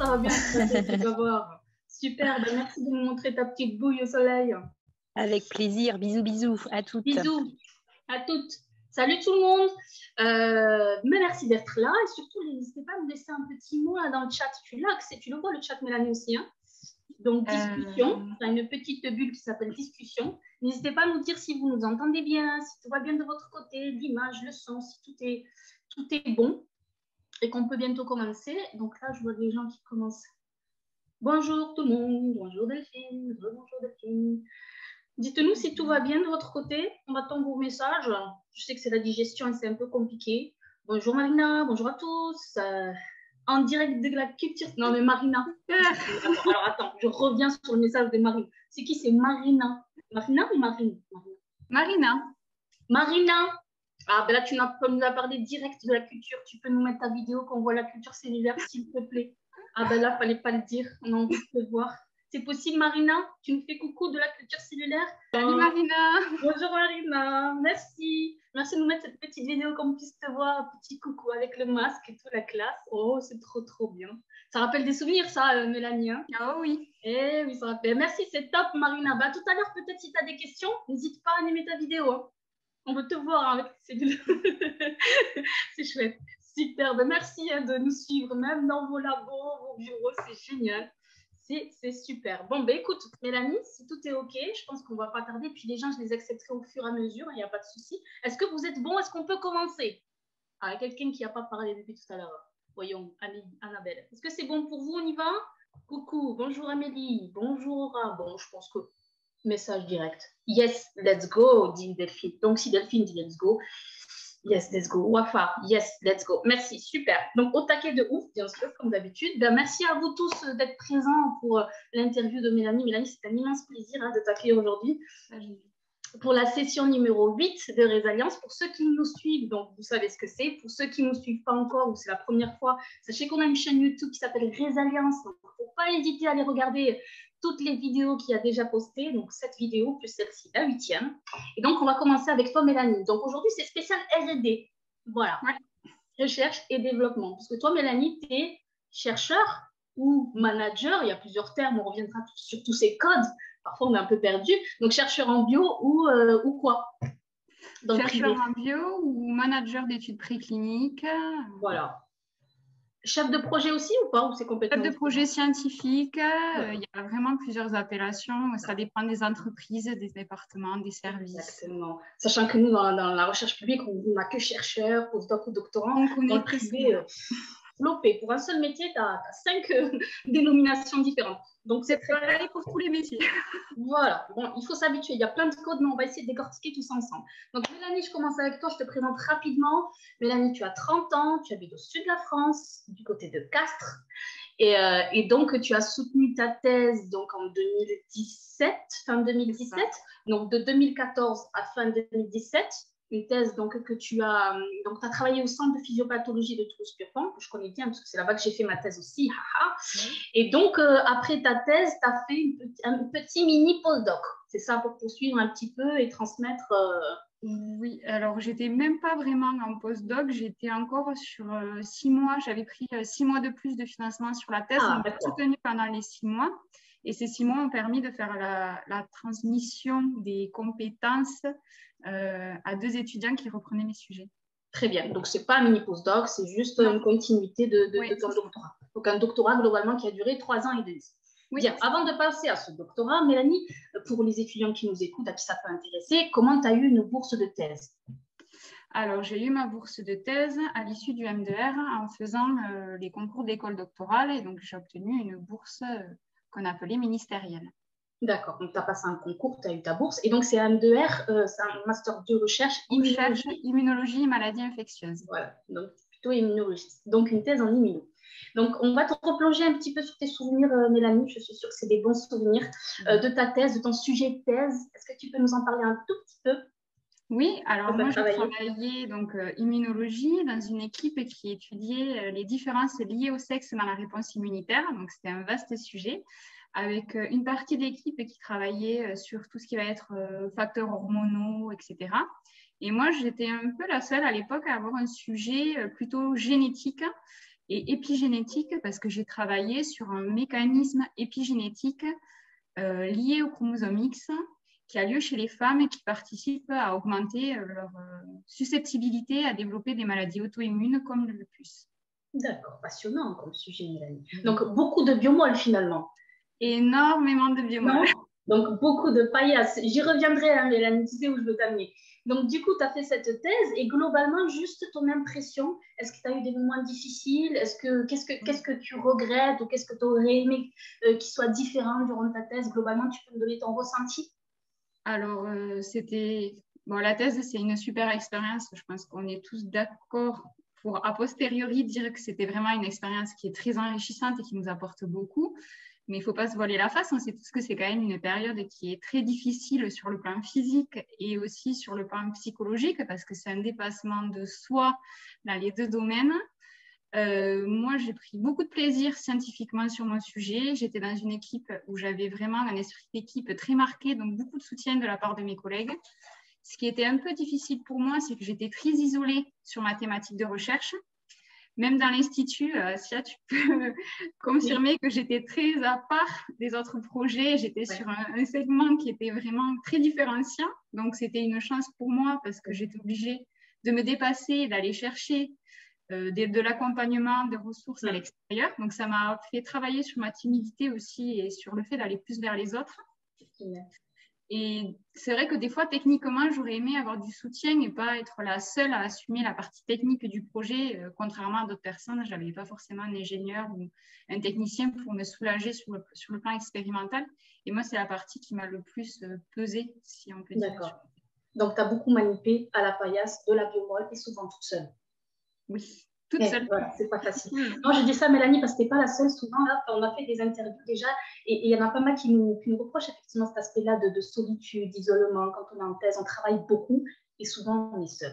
va bien tu vas voir. Super, ben merci de me montrer ta petite bouille au soleil. Avec plaisir. Bisous, bisous à toutes. Bisous à toutes. Salut tout le monde. Mais merci d'être là et surtout, n'hésitez pas à me laisser un petit mot là dans le chat. Tu l'as accès, tu le vois le chat, Mélanie aussi. Hein, donc, discussion. Tu as une petite bulle qui s'appelle discussion. N'hésitez pas à nous dire si vous nous entendez bien, si tout va bien de votre côté, l'image, le son, si tout est bon et qu'on peut bientôt commencer. Donc là, je vois des gens qui commencent. Bonjour tout le monde. Bonjour Delphine. Bonjour Delphine. Dites-nous si tout va bien de votre côté. On attend vos messages. Je sais que c'est la digestion et c'est un peu compliqué. Bonjour Marina, bonjour à tous. En direct de la culture. Non mais Marina. Alors attends, je reviens sur le message de Marina. C'est qui? C'est Marina. Marina ou Marine? Marina. Marina. Ah ben là tu nous as parlé direct de la culture. Tu peux nous mettre ta vidéo qu'on voit la culture cellulaire s'il te plaît. Ah ben là, fallait pas le dire. On a envie de te voir. C'est possible, Marina? Tu nous fais coucou de la culture cellulaire? Salut Marina. Bonjour Marina, merci. Merci de nous mettre cette petite vidéo qu'on puisse te voir. Un petit coucou avec le masque et toute la classe. Oh, c'est trop bien. Ça rappelle des souvenirs, ça, Mélanie. Hein? Oh oui. Eh oui, ça rappelle. Merci, c'est top, Marina. Bah, tout à l'heure, peut-être si tu as des questions, n'hésite pas à animer ta vidéo. Hein. On veut te voir hein, avec ces c'est chouette. Super. Ben, merci hein, de nous suivre, même dans vos labos, vos bureaux. C'est génial. C'est super. Bon, ben écoute, Mélanie, si tout est OK, je pense qu'on ne va pas tarder. Puis les gens, je les accepterai au fur et à mesure. Il n'y a pas de souci. Est-ce que vous êtes bon? Est-ce qu'on peut commencer? Ah, quelqu'un qui n'a pas parlé depuis tout à l'heure. Voyons, Annabelle. Est-ce que c'est bon pour vous? On y va? Coucou. Bonjour Amélie. Bonjour. Bon, je pense que message direct. Yes, let's go, dit Delphine. Donc, si Delphine dit let's go, yes, let's go. Wafa, yes, let's go. Merci, super. Donc, au taquet de ouf, bien sûr, comme d'habitude. Ben, merci à vous tous d'être présents pour l'interview de Mélanie. Mélanie, c'est un immense plaisir hein, de t'accueillir aujourd'hui pour la session numéro 8 de Résilience. Pour ceux qui nous suivent, donc vous savez ce que c'est. Pour ceux qui ne nous suivent pas encore ou c'est la première fois, sachez qu'on a une chaîne YouTube qui s'appelle Résilience. Donc, il ne faut pas hésiter à aller regarder toutes les vidéos qu'il y a déjà postées, donc cette vidéo plus celle-ci, la 8e. Et donc, on va commencer avec toi, Mélanie. Donc, aujourd'hui, c'est spécial R&D. Voilà. Ouais. Recherche et développement. Parce que toi, Mélanie, tu es chercheur ou manager. Il y a plusieurs termes. On reviendra sur tous ces codes. Parfois, on est un peu perdu. Donc, chercheur en bio ou quoi? Chercheur en bio ou manager d'études précliniques. Voilà. Chef de projet aussi ou pas? Ou c'est complètement chef de projet scientifique, ouais. Il y a vraiment plusieurs appellations. Ça dépend des entreprises, des départements, des services. Exactement. Sachant que nous, dans la recherche publique, on n'a que chercheurs, postdoc ou doctorants. On connaît dans le privé, flopé. Pour un seul métier, tu as 5 dénominations différentes. Donc, c'est pareil pour tous les métiers. Voilà. Bon, il faut s'habituer. Il y a plein de codes, mais on va essayer de décortiquer tous ensemble. Donc, Mélanie, je commence avec toi. Je te présente rapidement. Mélanie, tu as 30 ans. Tu habites au sud de la France, du côté de Castres. Et donc, tu as soutenu ta thèse donc, en 2017, fin 2017. Donc, de 2014 à fin 2017. Une thèse donc, que tu as travaillé au centre de physiopathologie de Toulouse-Purpan, que je connais bien parce que c'est là-bas que j'ai fait ma thèse aussi. Et donc, après ta thèse, tu as fait un petit mini postdoc. C'est ça pour poursuivre un petit peu et transmettre. Oui, alors j'étais même pas vraiment en postdoc, j'étais encore sur 6 mois. J'avais pris 6 mois de plus de financement sur la thèse, on m'a soutenu pendant les 6 mois. Et ces 6 mois ont permis de faire la transmission des compétences à 2 étudiants qui reprenaient mes sujets. Très bien. Donc, ce n'est pas un mini postdoc, c'est juste une continuité de ton doctorat. Donc, un doctorat globalement qui a duré 3 ans et demi. Oui. Bien, avant de passer à ce doctorat, Mélanie, pour les étudiants qui nous écoutent, à qui ça peut intéresser, comment tu as eu une bourse de thèse? Alors, j'ai eu ma bourse de thèse à l'issue du M2R en faisant les concours d'école doctorale et donc j'ai obtenu une bourse qu'on appelait ministérielle. D'accord, donc tu as passé un concours, tu as eu ta bourse. Et donc, c'est un M2R, c'est un master de recherche immunologie et maladies infectieuses. Voilà, donc plutôt immunologiste. Donc, une thèse en immuno. Donc, on va te replonger un petit peu sur tes souvenirs, Mélanie. Je suis sûre que c'est des bons souvenirs de ta thèse, de ton sujet de thèse. Est-ce que tu peux nous en parler un tout petit peu? Oui, alors moi, je travaillais donc immunologie dans une équipe qui étudiait les différences liées au sexe dans la réponse immunitaire. Donc, c'était un vaste sujet, avec une partie de l'équipe qui travaillait sur tout ce qui va être facteurs hormonaux, etc. Et moi, j'étais un peu la seule à l'époque à avoir un sujet plutôt génétique et épigénétique parce que j'ai travaillé sur un mécanisme épigénétique lié au chromosome X qui a lieu chez les femmes et qui participe à augmenter leur susceptibilité à développer des maladies auto-immunes comme le lupus. D'accord, passionnant comme sujet, Mélanie. Donc, beaucoup de biomoles finalement. Énormément de biomoles. Donc, beaucoup de paillasses. J'y reviendrai, hein, Mélanie, tu sais où je veux t'amener. Donc, du coup, tu as fait cette thèse et globalement, juste ton impression, est-ce que tu as eu des moments difficiles? Qu'est-ce que tu regrettes ou qu'est-ce que tu aurais aimé qui soit différent durant ta thèse? Globalement, tu peux me donner ton ressenti? Alors, la thèse, c'est une super expérience. Je pense qu'on est tous d'accord pour, a posteriori, dire que c'était vraiment une expérience qui est très enrichissante et qui nous apporte beaucoup. Mais il ne faut pas se voiler la face. On sait tous que c'est quand même une période qui est très difficile sur le plan physique et aussi sur le plan psychologique parce que c'est un dépassement de soi dans les deux domaines. Moi, j'ai pris beaucoup de plaisir scientifiquement sur mon sujet. J'étais dans une équipe où j'avais vraiment un esprit d'équipe très marqué, donc beaucoup de soutien de la part de mes collègues. Ce qui était un peu difficile pour moi, c'est que j'étais très isolée sur ma thématique de recherche. Même dans l'institut, Sia, tu peux confirmer que j'étais très à part des autres projets. J'étais sur un segment qui était vraiment très différenciant. Donc, c'était une chance pour moi parce que j'étais obligée de me dépasser, d'aller chercher de l'accompagnement, des ressources à l'extérieur. Donc, ça m'a fait travailler sur ma timidité aussi et sur le fait d'aller plus vers les autres. Et c'est vrai que des fois, techniquement, j'aurais aimé avoir du soutien et pas être la seule à assumer la partie technique du projet. Contrairement à d'autres personnes, je n'avais pas forcément un ingénieur ou un technicien pour me soulager sur le plan expérimental. Et moi, c'est la partie qui m'a le plus pesé, si on peut dire. D'accord. Donc, tu as beaucoup manipulé à la paillasse de la biomole et souvent toute seule. Oui, toute seule. Voilà, c'est pas facile. Non, je dis ça, Mélanie, parce que tu n'es pas la seule. Souvent, là, on a fait des interviews déjà et il y en a pas mal qui nous reprochent effectivement cet aspect-là de solitude, d'isolement. Quand on est en thèse, on travaille beaucoup et souvent, on est seul.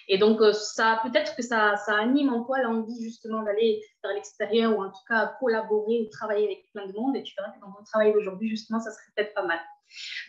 Et donc, peut-être que ça anime en toi l'envie justement d'aller vers l'extérieur ou en tout cas collaborer ou travailler avec plein de monde. Et tu verras que dans ton travail d'aujourd'hui, justement, ça serait peut-être pas mal.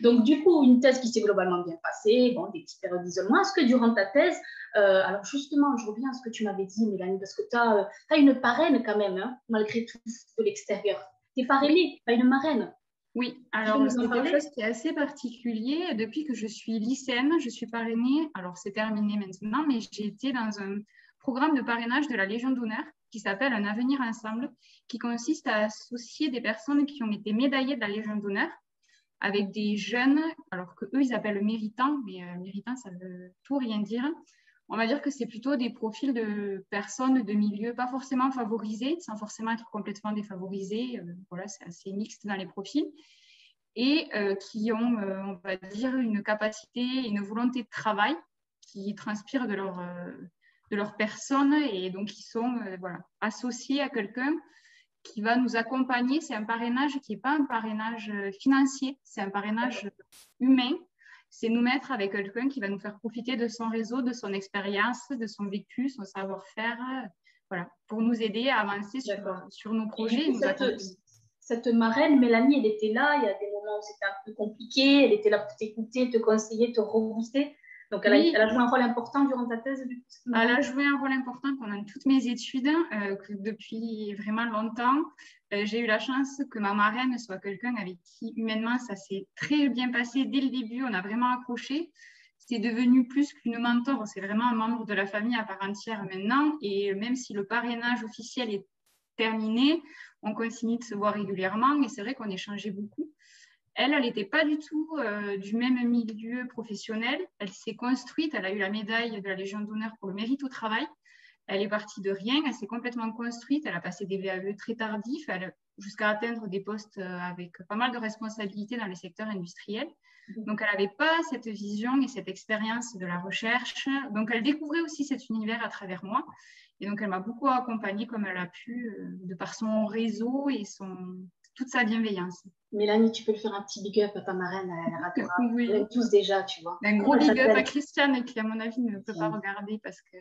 Donc, du coup, une thèse qui s'est globalement bien passée, bon, des petites périodes d'isolement. Est-ce que durant ta thèse, alors justement, je reviens à ce que tu m'avais dit, Mélanie, parce que tu as une parraine quand même, hein, malgré tout, de l'extérieur. Tu es parrainée, pas une marraine. Oui, alors c'est quelque chose qui est assez particulier. Depuis que je suis lycéenne, je suis parrainée. Alors, c'est terminé maintenant, mais j'ai été dans un programme de parrainage de la Légion d'honneur qui s'appelle Un avenir ensemble, qui consiste à associer des personnes qui ont été médaillées de la Légion d'honneur avec des jeunes, alors qu'eux, ils appellent méritants, mais méritants, ça veut tout rien dire. On va dire que c'est plutôt des profils de personnes de milieux pas forcément favorisés, sans forcément être complètement défavorisés. Voilà, c'est assez mixte dans les profils. Et qui ont, on va dire, une capacité, une volonté de travail qui transpire de leur personne et donc qui sont associés à quelqu'un qui va nous accompagner. C'est un parrainage qui n'est pas un parrainage financier, c'est un parrainage humain. C'est nous mettre avec quelqu'un qui va nous faire profiter de son réseau, de son expérience, de son vécu, son savoir-faire, voilà, pour nous aider à avancer sur nos projets. Cette marraine, Mélanie, elle était là. Il y a des moments où c'était un peu compliqué. Elle était là pour t'écouter, te conseiller, te rebooster. Donc, elle a joué un rôle important durant ta thèse. Elle a joué un rôle important pendant toutes mes études, depuis vraiment longtemps. J'ai eu la chance que ma marraine soit quelqu'un avec qui, humainement, ça s'est très bien passé dès le début. On a vraiment accroché. C'est devenu plus qu'une mentor. C'est vraiment un membre de la famille à part entière maintenant. Et même si le parrainage officiel est terminé, on continue de se voir régulièrement. Et c'est vrai qu'on échangeait beaucoup. Elle n'était pas du tout du même milieu professionnel. Elle s'est construite, elle a eu la médaille de la Légion d'honneur pour le mérite au travail. Elle est partie de rien, elle s'est complètement construite. Elle a passé des VAE très tardifs, jusqu'à atteindre des postes avec pas mal de responsabilités dans les secteurs industriels. Donc, elle n'avait pas cette vision et cette expérience de la recherche. Donc, elle découvrait aussi cet univers à travers moi. Et donc, elle m'a beaucoup accompagnée comme elle a pu, de par son réseau et toute sa bienveillance. Mélanie, tu peux le faire un petit big up à ta marraine, elle ratera. Oui. On l'aime tous déjà, tu vois. Un gros big up à Christiane qui, à mon avis, ne peut pas regarder parce que...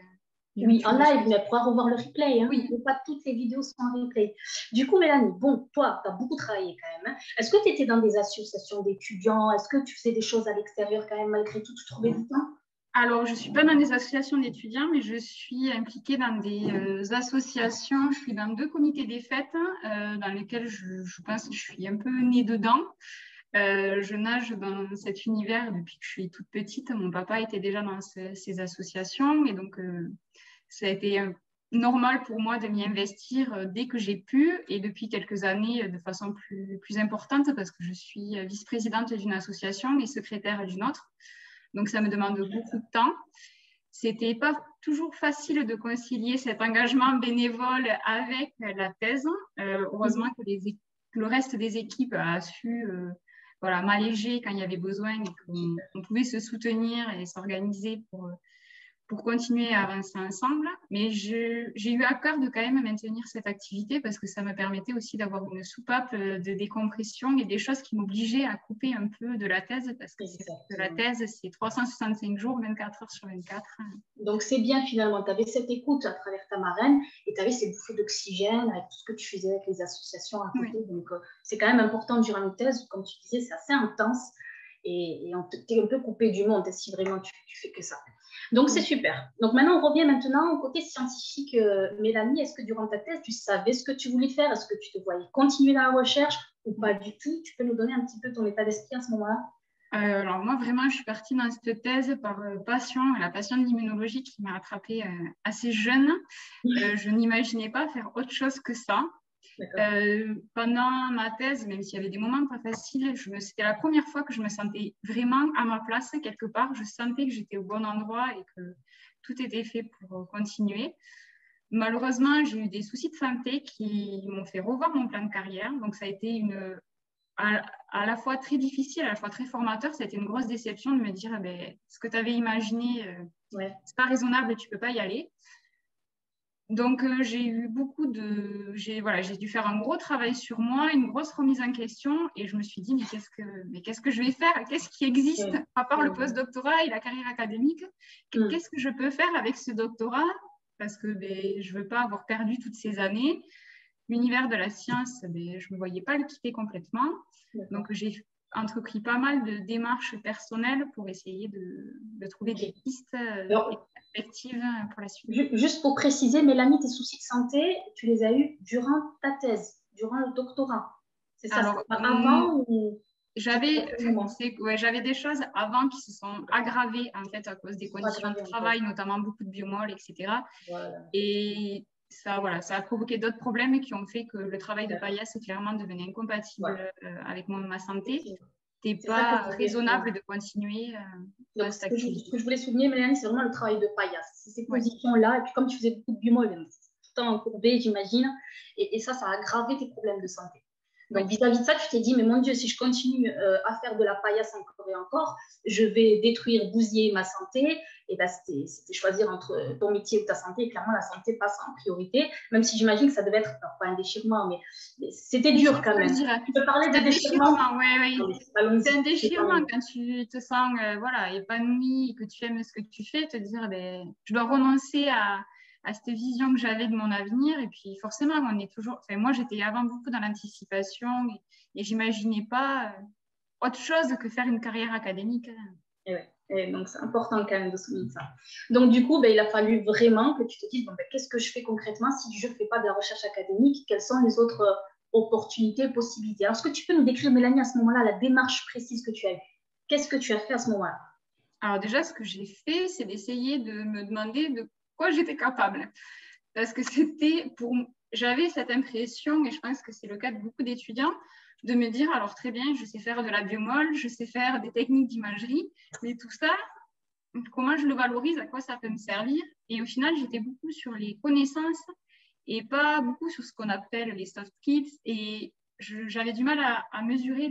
Oui, en live, mais elle pourra revoir le replay. Hein. Oui. Pas toutes les vidéos sont en replay. Du coup, Mélanie, bon, toi, tu as beaucoup travaillé quand même. Hein. Est-ce que tu étais dans des associations d'étudiants? Est-ce que tu faisais des choses à l'extérieur quand même, malgré tout? Tu trouvais du temps? Alors, je ne suis pas dans des associations d'étudiants, mais je suis impliquée dans des associations. Je suis dans 2 comités des fêtes dans lesquels je pense que je suis un peu née dedans. Je nage dans cet univers depuis que je suis toute petite. Mon papa était déjà dans ces associations et donc ça a été normal pour moi de m'y investir dès que j'ai pu et depuis quelques années de façon plus importante parce que je suis vice-présidente d'une association et secrétaire d'une autre. Donc, ça me demande beaucoup de temps. C'était pas toujours facile de concilier cet engagement bénévole avec la thèse. Heureusement que le reste des équipes a su m'alléger quand il y avait besoin et qu'on pouvait se soutenir et s'organiser pour continuer à avancer ensemble. Mais j'ai eu à cœur de quand même maintenir cette activité parce que ça me permettait aussi d'avoir une soupape de décompression et des choses qui m'obligeaient à couper un peu de la thèse parce que la thèse, c'est 365 jours, 24 heures sur 24. Donc, c'est bien finalement. Tu avais cette écoute à travers ta marraine et tu avais ces bouffées d'oxygène avec tout ce que tu faisais avec les associations à côté. Oui. Donc, c'est quand même important durant une thèse. Comme tu disais, c'est assez intense et tu es un peu coupé du monde si vraiment tu fais que ça. Donc, c'est super. Donc, maintenant, on revient maintenant au côté scientifique. Mélanie, est-ce que durant ta thèse, tu savais ce que tu voulais faire? Est-ce que tu te voyais continuer la recherche ou pas du tout? Tu peux nous donner un petit peu ton état d'esprit à ce moment-là? Alors, moi, vraiment, je suis partie dans cette thèse par passion, la passion de l'immunologie qui m'a attrapée assez jeune. Je n'imaginais pas faire autre chose que ça. Pendant ma thèse, même s'il y avait des moments pas faciles, c'était la première fois que je me sentais vraiment à ma place quelque part. Je sentais que j'étais au bon endroit et que tout était fait pour continuer. Malheureusement, j'ai eu des soucis de santé qui m'ont fait revoir mon plan de carrière. Donc, ça a été à la fois très difficile, à la fois très formateur. Ça a été une grosse déception de me dire ce que tu avais imaginé, c'est pas raisonnable, tu peux pas y aller. Donc, j'ai eu j'ai dû faire un gros travail sur moi, une grosse remise en question et je me suis dit, mais qu'est-ce que je vais faire? Qu'est-ce qui existe à part le post-doctorat et la carrière académique? Qu'est-ce que je peux faire avec ce doctorat? Parce que je ne veux pas avoir perdu toutes ces années. L'univers de la science, je ne me voyais pas le quitter complètement. Donc, j'ai entrepris pas mal de démarches personnelles pour essayer de trouver des pistes effectives pour la suite. Juste pour préciser, Mélanie, tes soucis de santé, tu les as eus durant ta thèse, durant le doctorat. C'est ça? Alors, avant ou... J'avais des choses avant qui se sont aggravées en fait à cause des conditions de travail, notamment beaucoup de biomoles, etc. Voilà. Et ça a provoqué d'autres problèmes qui ont fait que le travail de paillasse est clairement devenu incompatible avec ma santé. C'était pas raisonnable de continuer dans cette activité. Ce que je voulais souligner, Mélanie, c'est vraiment le travail de paillasse. C'est ces positions-là, et puis comme tu faisais beaucoup de biomoles, tout le temps courbé, j'imagine, et ça a aggravé tes problèmes de santé. Donc, vis-à-vis de ça, tu t'es dit, mais mon Dieu, si je continue à faire de la paillasse encore et encore, je vais détruire, bousiller ma santé. Et ben, c'était choisir entre ton métier ou ta santé. Et clairement, la santé passe en priorité, même si j'imagine que ça devait être, alors, pas un déchirement, mais c'était dur quand même. Tu peux parler de déchirement? Oui. C'est un déchirement quand tu te sens épanoui, que tu aimes ce que tu fais, te dire, je dois renoncer à cette vision que j'avais de mon avenir. Et puis forcément, moi, j'étais avant beaucoup dans l'anticipation et j'imaginais pas autre chose que faire une carrière académique. Et donc, c'est important quand même de souligner ça. Donc, du coup, il a fallu vraiment que tu te dises, qu'est-ce que je fais concrètement si je ne fais pas de la recherche académique? Quelles sont les autres opportunités, possibilités? Alors, est-ce que tu peux nous décrire, Mélanie, à ce moment-là, la démarche précise que tu as eue? Qu'est-ce que tu as fait à ce moment-là? Alors déjà, ce que j'ai fait, c'est d'essayer de me demander de quoi j'étais capable. Parce que j'avais cette impression, et je pense que c'est le cas de beaucoup d'étudiants, de me dire, alors très bien, je sais faire de la biomol, je sais faire des techniques d'imagerie, mais tout ça, comment je le valorise, à quoi ça peut me servir? Et au final, j'étais beaucoup sur les connaissances et pas beaucoup sur ce qu'on appelle les soft skills. Et j'avais du mal à mesurer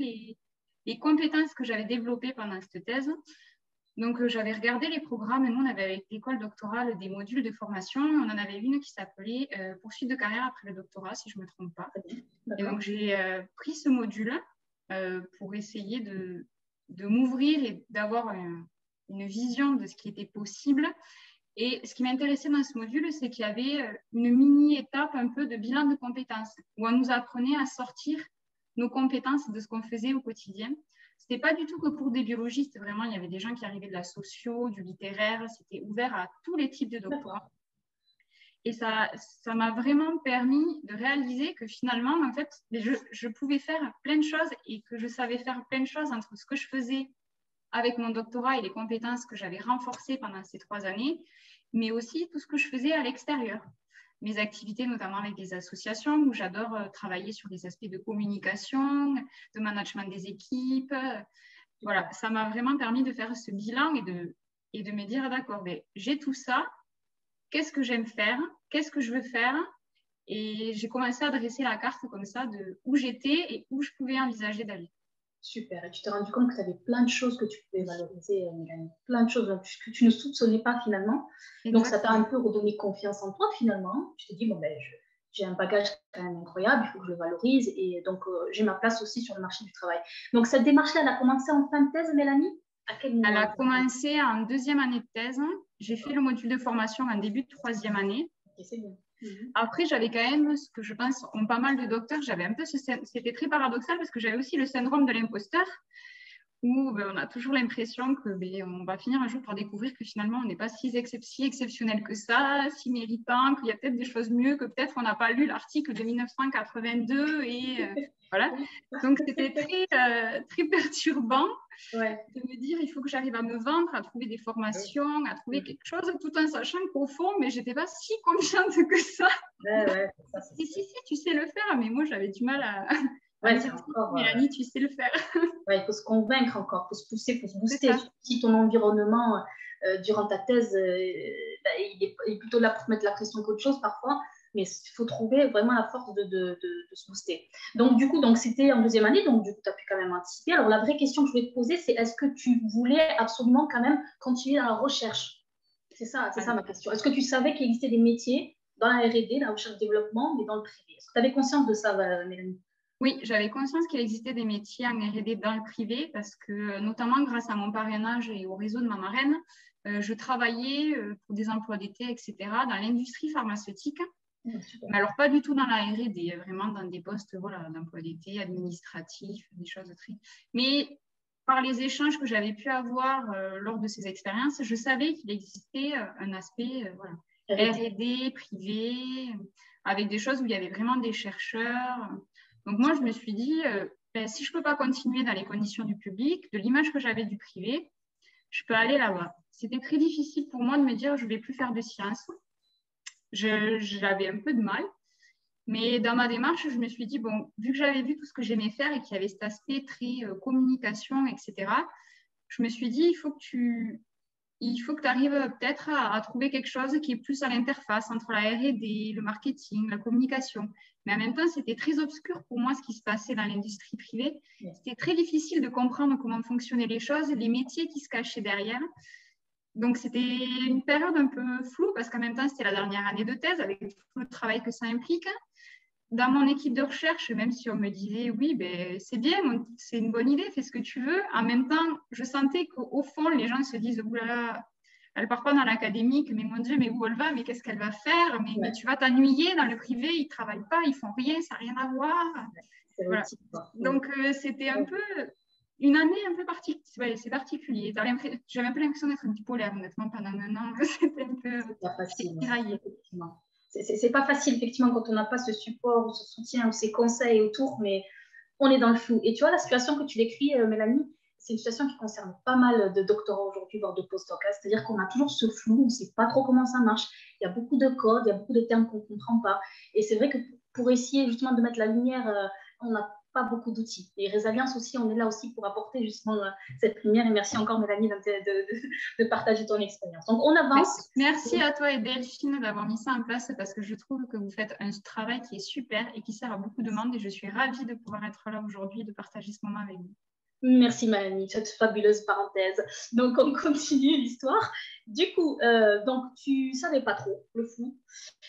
les compétences que j'avais développées pendant cette thèse. Donc, j'avais regardé les programmes et nous, on avait avec l'école doctorale des modules de formation. On en avait une qui s'appelait poursuite de carrière après le doctorat, si je ne me trompe pas. Et donc, j'ai pris ce module pour essayer de m'ouvrir et d'avoir une vision de ce qui était possible. Et ce qui m'intéressait dans ce module, c'est qu'il y avait une mini-étape un peu de bilan de compétences où on nous apprenait à sortir nos compétences et de ce qu'on faisait au quotidien. C'était pas du tout que pour des biologistes, vraiment, il y avait des gens qui arrivaient de la socio, du littéraire, c'était ouvert à tous les types de doctorats. Et ça m'a vraiment permis de réaliser que finalement, en fait, je pouvais faire plein de choses et que je savais faire plein de choses entre ce que je faisais avec mon doctorat et les compétences que j'avais renforcées pendant ces 3 années, mais aussi tout ce que je faisais à l'extérieur. Mes activités, notamment avec des associations, où j'adore travailler sur des aspects de communication, de management des équipes. Voilà, ça m'a vraiment permis de faire ce bilan et de me dire, d'accord, j'ai tout ça, qu'est-ce que j'aime faire, qu'est-ce que je veux faire. Et j'ai commencé à dresser la carte comme ça de où j'étais et où je pouvais envisager d'aller. Super. Et tu t'es rendu compte que tu avais plein de choses que tu pouvais valoriser, Mélanie. Plein de choses que tu ne soupçonnais pas finalement. Exactement. Donc, ça t'a un peu redonné confiance en toi finalement. Tu t'es dit, bon, j'ai un bagage quand même incroyable, il faut que je le valorise. Et donc, j'ai ma place aussi sur le marché du travail. Donc, cette démarche-là, elle a commencé en fin de thèse, Mélanie? À quel moment? Elle a commencé en 2e année de thèse. J'ai fait le module de formation en début de 3e année. Okay, c'est bien. Après, j'avais quand même ce que je pense ont pas mal de docteurs. J'avais un peu c'était très paradoxal parce que j'avais aussi le syndrome de l'imposteur où on a toujours l'impression que on va finir un jour par découvrir que finalement on n'est pas si exceptionnel que ça, si méritant, qu'il y a peut-être des choses mieux, que peut-être on n'a pas lu l'article de 1982 et voilà. Donc c'était très perturbant de me dire il faut que j'arrive à me vendre, à trouver des formations, à trouver quelque chose, tout en sachant qu'au fond, mais j'étais pas si confiante que ça. Si, tu sais le faire, mais moi j'avais du mal à. C'est encore, Mélanie, tu sais le faire. Il faut se convaincre encore, il faut se pousser, il faut se booster. Si ton environnement, durant ta thèse, il est plutôt là pour te mettre la pression qu'autre chose parfois, mais il faut trouver vraiment la force de se booster. Donc, du coup, c'était en 2e année, donc du coup, tu as pu quand même anticiper. Alors, la vraie question que je voulais te poser, c'est est-ce que tu voulais absolument quand même continuer dans la recherche? C'est ça ma question. Est-ce que tu savais qu'il existait des métiers dans la R&D, la recherche-développement, mais dans le privé? Est-ce que tu avais conscience de ça, Mélanie? Oui, j'avais conscience qu'il existait des métiers en R&D dans le privé parce que, notamment grâce à mon parrainage et au réseau de ma marraine, je travaillais pour des emplois d'été, etc., dans l'industrie pharmaceutique. Mais alors, pas du tout dans la R&D, vraiment dans des postes d'emploi d'été, administratifs, des choses très... Mais par les échanges que j'avais pu avoir lors de ces expériences, je savais qu'il existait un aspect R&D privé, avec des choses où il y avait vraiment des chercheurs... Donc, moi, je me suis dit, si je ne peux pas continuer dans les conditions du public, de l'image que j'avais du privé, je peux aller là-bas. C'était très difficile pour moi de me dire, je ne vais plus faire de sciences. J'avais un peu de mal. Mais dans ma démarche, je me suis dit, bon, vu que j'avais vu tout ce que j'aimais faire et qu'il y avait cet aspect très communication, etc., je me suis dit, il faut que tu arrives peut-être à trouver quelque chose qui est plus à l'interface entre la R&D, le marketing, la communication. Mais en même temps, c'était très obscur pour moi ce qui se passait dans l'industrie privée. C'était très difficile de comprendre comment fonctionnaient les choses, les métiers qui se cachaient derrière. Donc, c'était une période un peu floue parce qu'en même temps, c'était la dernière année de thèse avec tout le travail que ça implique. Dans mon équipe de recherche, même si on me disait oui, c'est bien, c'est une bonne idée, fais ce que tu veux. En même temps, je sentais qu'au fond, les gens se disent oulala, elle part pas dans l'académique, mais mon Dieu, mais où elle va, mais qu'est-ce qu'elle va faire, mais tu vas t'ennuyer dans le privé, ils travaillent pas, ils font rien, ça n'a rien à voir. Voilà. Donc, c'était un peu une année un peu particulière. C'est particulier. J'avais un peu l'impression d'être bipolaire, honnêtement, pendant un an. C'était un peu tiraillé. C'est pas facile, effectivement, quand on n'a pas ce support ou ce soutien ou ces conseils autour, mais on est dans le flou. Et tu vois, la situation que tu décris, Mélanie, c'est une situation qui concerne pas mal de doctorants aujourd'hui, voire de post-doc. C'est-à-dire qu'on a toujours ce flou, on ne sait pas trop comment ça marche. Il y a beaucoup de codes, il y a beaucoup de termes qu'on ne comprend pas. Et c'est vrai que pour essayer justement de mettre la lumière, on n'a pas beaucoup d'outils. Et Résilience aussi, on est là aussi pour apporter justement cette lumière. Et merci encore, Mélanie, de partager ton expérience. Donc, on avance. Merci à toi et Delphine d'avoir mis ça en place parce que je trouve que vous faites un travail qui est super et qui sert à beaucoup de monde. Et je suis ravie de pouvoir être là aujourd'hui et de partager ce moment avec vous. Merci Mélanie, cette fabuleuse parenthèse. Donc on continue l'histoire. Du coup, donc tu savais pas trop le flou.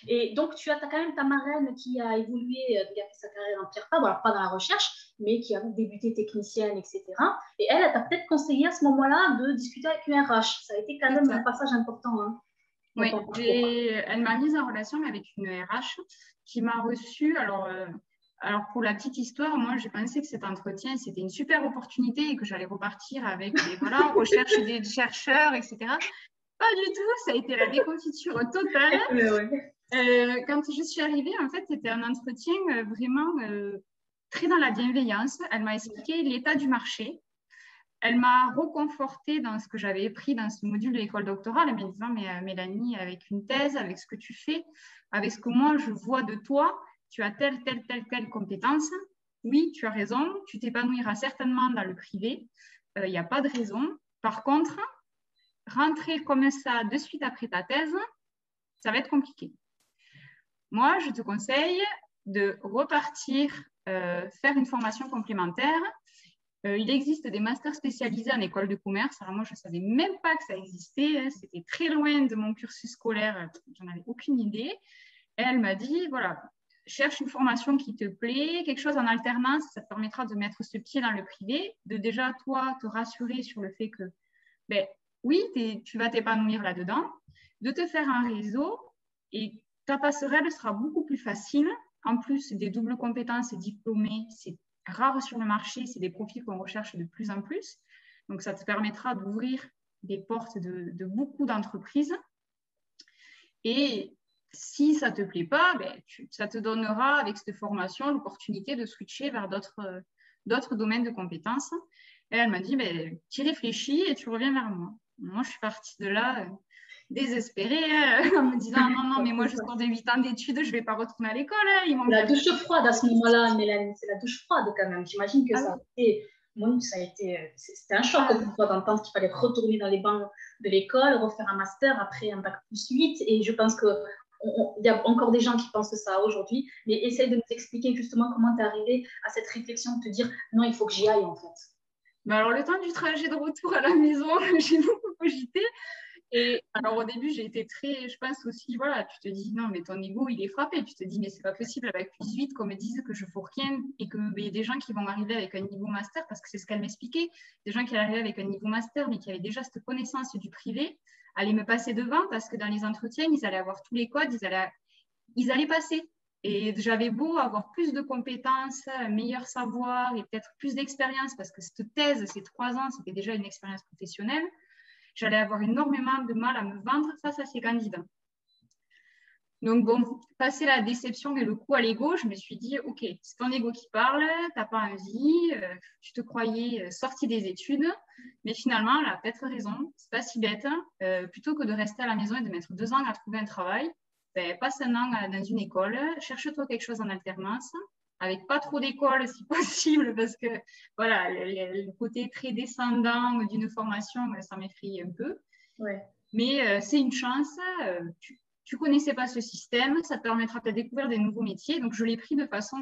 Et donc tu as quand même ta marraine qui a évolué, qui a fait sa carrière en pierre pas dans la recherche, mais qui a débuté technicienne, etc. Et elle t'a peut-être conseillé à ce moment-là de discuter avec une RH. Ça a été quand même un passage important. Hein, oui, elle m'a mise en relation avec une RH qui m'a reçue. Alors, Alors, pour la petite histoire, moi, j'ai pensé que cet entretien, c'était une super opportunité et que j'allais repartir avec voilà, on recherche des chercheurs, etc. Pas du tout, ça a été la déconfiture totale. Quand je suis arrivée, en fait, c'était un entretien vraiment très dans la bienveillance. Elle m'a expliqué l'état du marché. Elle m'a reconfortée dans ce que j'avais pris dans ce module de l'école doctorale, en me disant, mais Mélanie, avec une thèse, avec ce que tu fais, avec ce que moi je vois de toi, tu as telle compétence. Oui, tu as raison, tu t'épanouiras certainement dans le privé. Il n'y a pas de raison. Par contre, rentrer comme ça de suite après ta thèse, ça va être compliqué. Moi, je te conseille de repartir faire une formation complémentaire. Il existe des masters spécialisés en école de commerce. Alors moi, je ne savais même pas que ça existait. Hein. C'était très loin de mon cursus scolaire. J'en avais aucune idée. Et elle m'a dit, voilà, cherche une formation qui te plaît, quelque chose en alternance. Ça te permettra de mettre ce pied dans le privé, de déjà, toi, te rassurer sur le fait que, ben, oui, tu vas t'épanouir là-dedans, de te faire un réseau et ta passerelle sera beaucoup plus facile. En plus des doubles compétences et diplômés, c'est rare sur le marché, c'est des profils qu'on recherche de plus en plus. Donc, ça te permettra d'ouvrir des portes de beaucoup d'entreprises. Et si ça ne te plaît pas, ben, ça te donnera, avec cette formation, l'opportunité de switcher vers d'autres domaines de compétences. Et elle m'a dit, ben, tu réfléchis et tu reviens vers moi. Moi, je suis partie de là désespérée, en me disant, non, mais moi, je sors de 8 ans d'études, je ne vais pas retourner à l'école. La douche froide à ce moment-là, Mélanie, c'est la douche froide quand même. J'imagine que ça a été, moi, c'était un choc pour toi d'entendre qu'il fallait retourner dans les bancs de l'école, refaire un master après un bac+8. Et je pense qu'il y a encore des gens qui pensent ça aujourd'hui. Mais essaye de nous expliquer justement comment tu es arrivé à cette réflexion de te dire, non, il faut que j'y aille en fait. Mais alors, le temps du trajet de retour à la maison, j'ai beaucoup cogité. Et alors, au début, j'ai été très, je pense aussi, voilà, tu te dis, non, mais ton ego, il est frappé. Tu te dis, mais c'est pas possible avec +8 qu'on me dise que je ne fais rien et qu'il y a des gens qui vont arriver avec un niveau master, parce que c'est ce qu'elle m'expliquait, des gens qui arrivaient avec un niveau master, mais qui avaient déjà cette connaissance du privé, allaient me passer devant parce que dans les entretiens, ils allaient avoir tous les codes, ils allaient passer. Et j'avais beau avoir plus de compétences, un meilleur savoir et peut-être plus d'expérience, parce que cette thèse, ces 3 ans, c'était déjà une expérience professionnelle. J'allais avoir énormément de mal à me vendre face à ces candidats. Donc, bon, passer la déception et le coup à l'ego, je me suis dit, OK, c'est ton ego qui parle, tu n'as pas envie, tu te croyais sorti des études, mais finalement, elle a peut-être raison, c'est pas si bête. Plutôt que de rester à la maison et de mettre 2 ans à trouver un travail, ben, passe un an dans une école, cherche-toi quelque chose en alternance, avec pas trop d'école si possible, parce que voilà, le côté très descendant d'une formation, ça m'effraie un peu. Ouais. Mais c'est une chance, tu connaissais pas ce système, ça te permettra de découvrir des nouveaux métiers. Donc, je l'ai pris de façon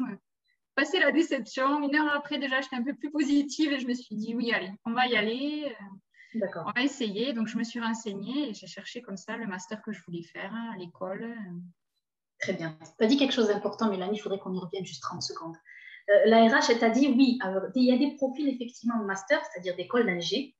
passer la déception. 1 heure après, déjà, j'étais un peu plus positive et je me suis dit, oui, allez, on va y aller. On va essayer. Donc, je me suis renseignée et j'ai cherché comme ça le master que je voulais faire à l'école. Très bien. Tu as dit quelque chose d'important, Mélanie, je voudrais qu'on y revienne juste 30 secondes. La RH, elle t'a dit, oui, alors, il y a des profils effectivement en master, c'est-à-dire d'école d'ingé,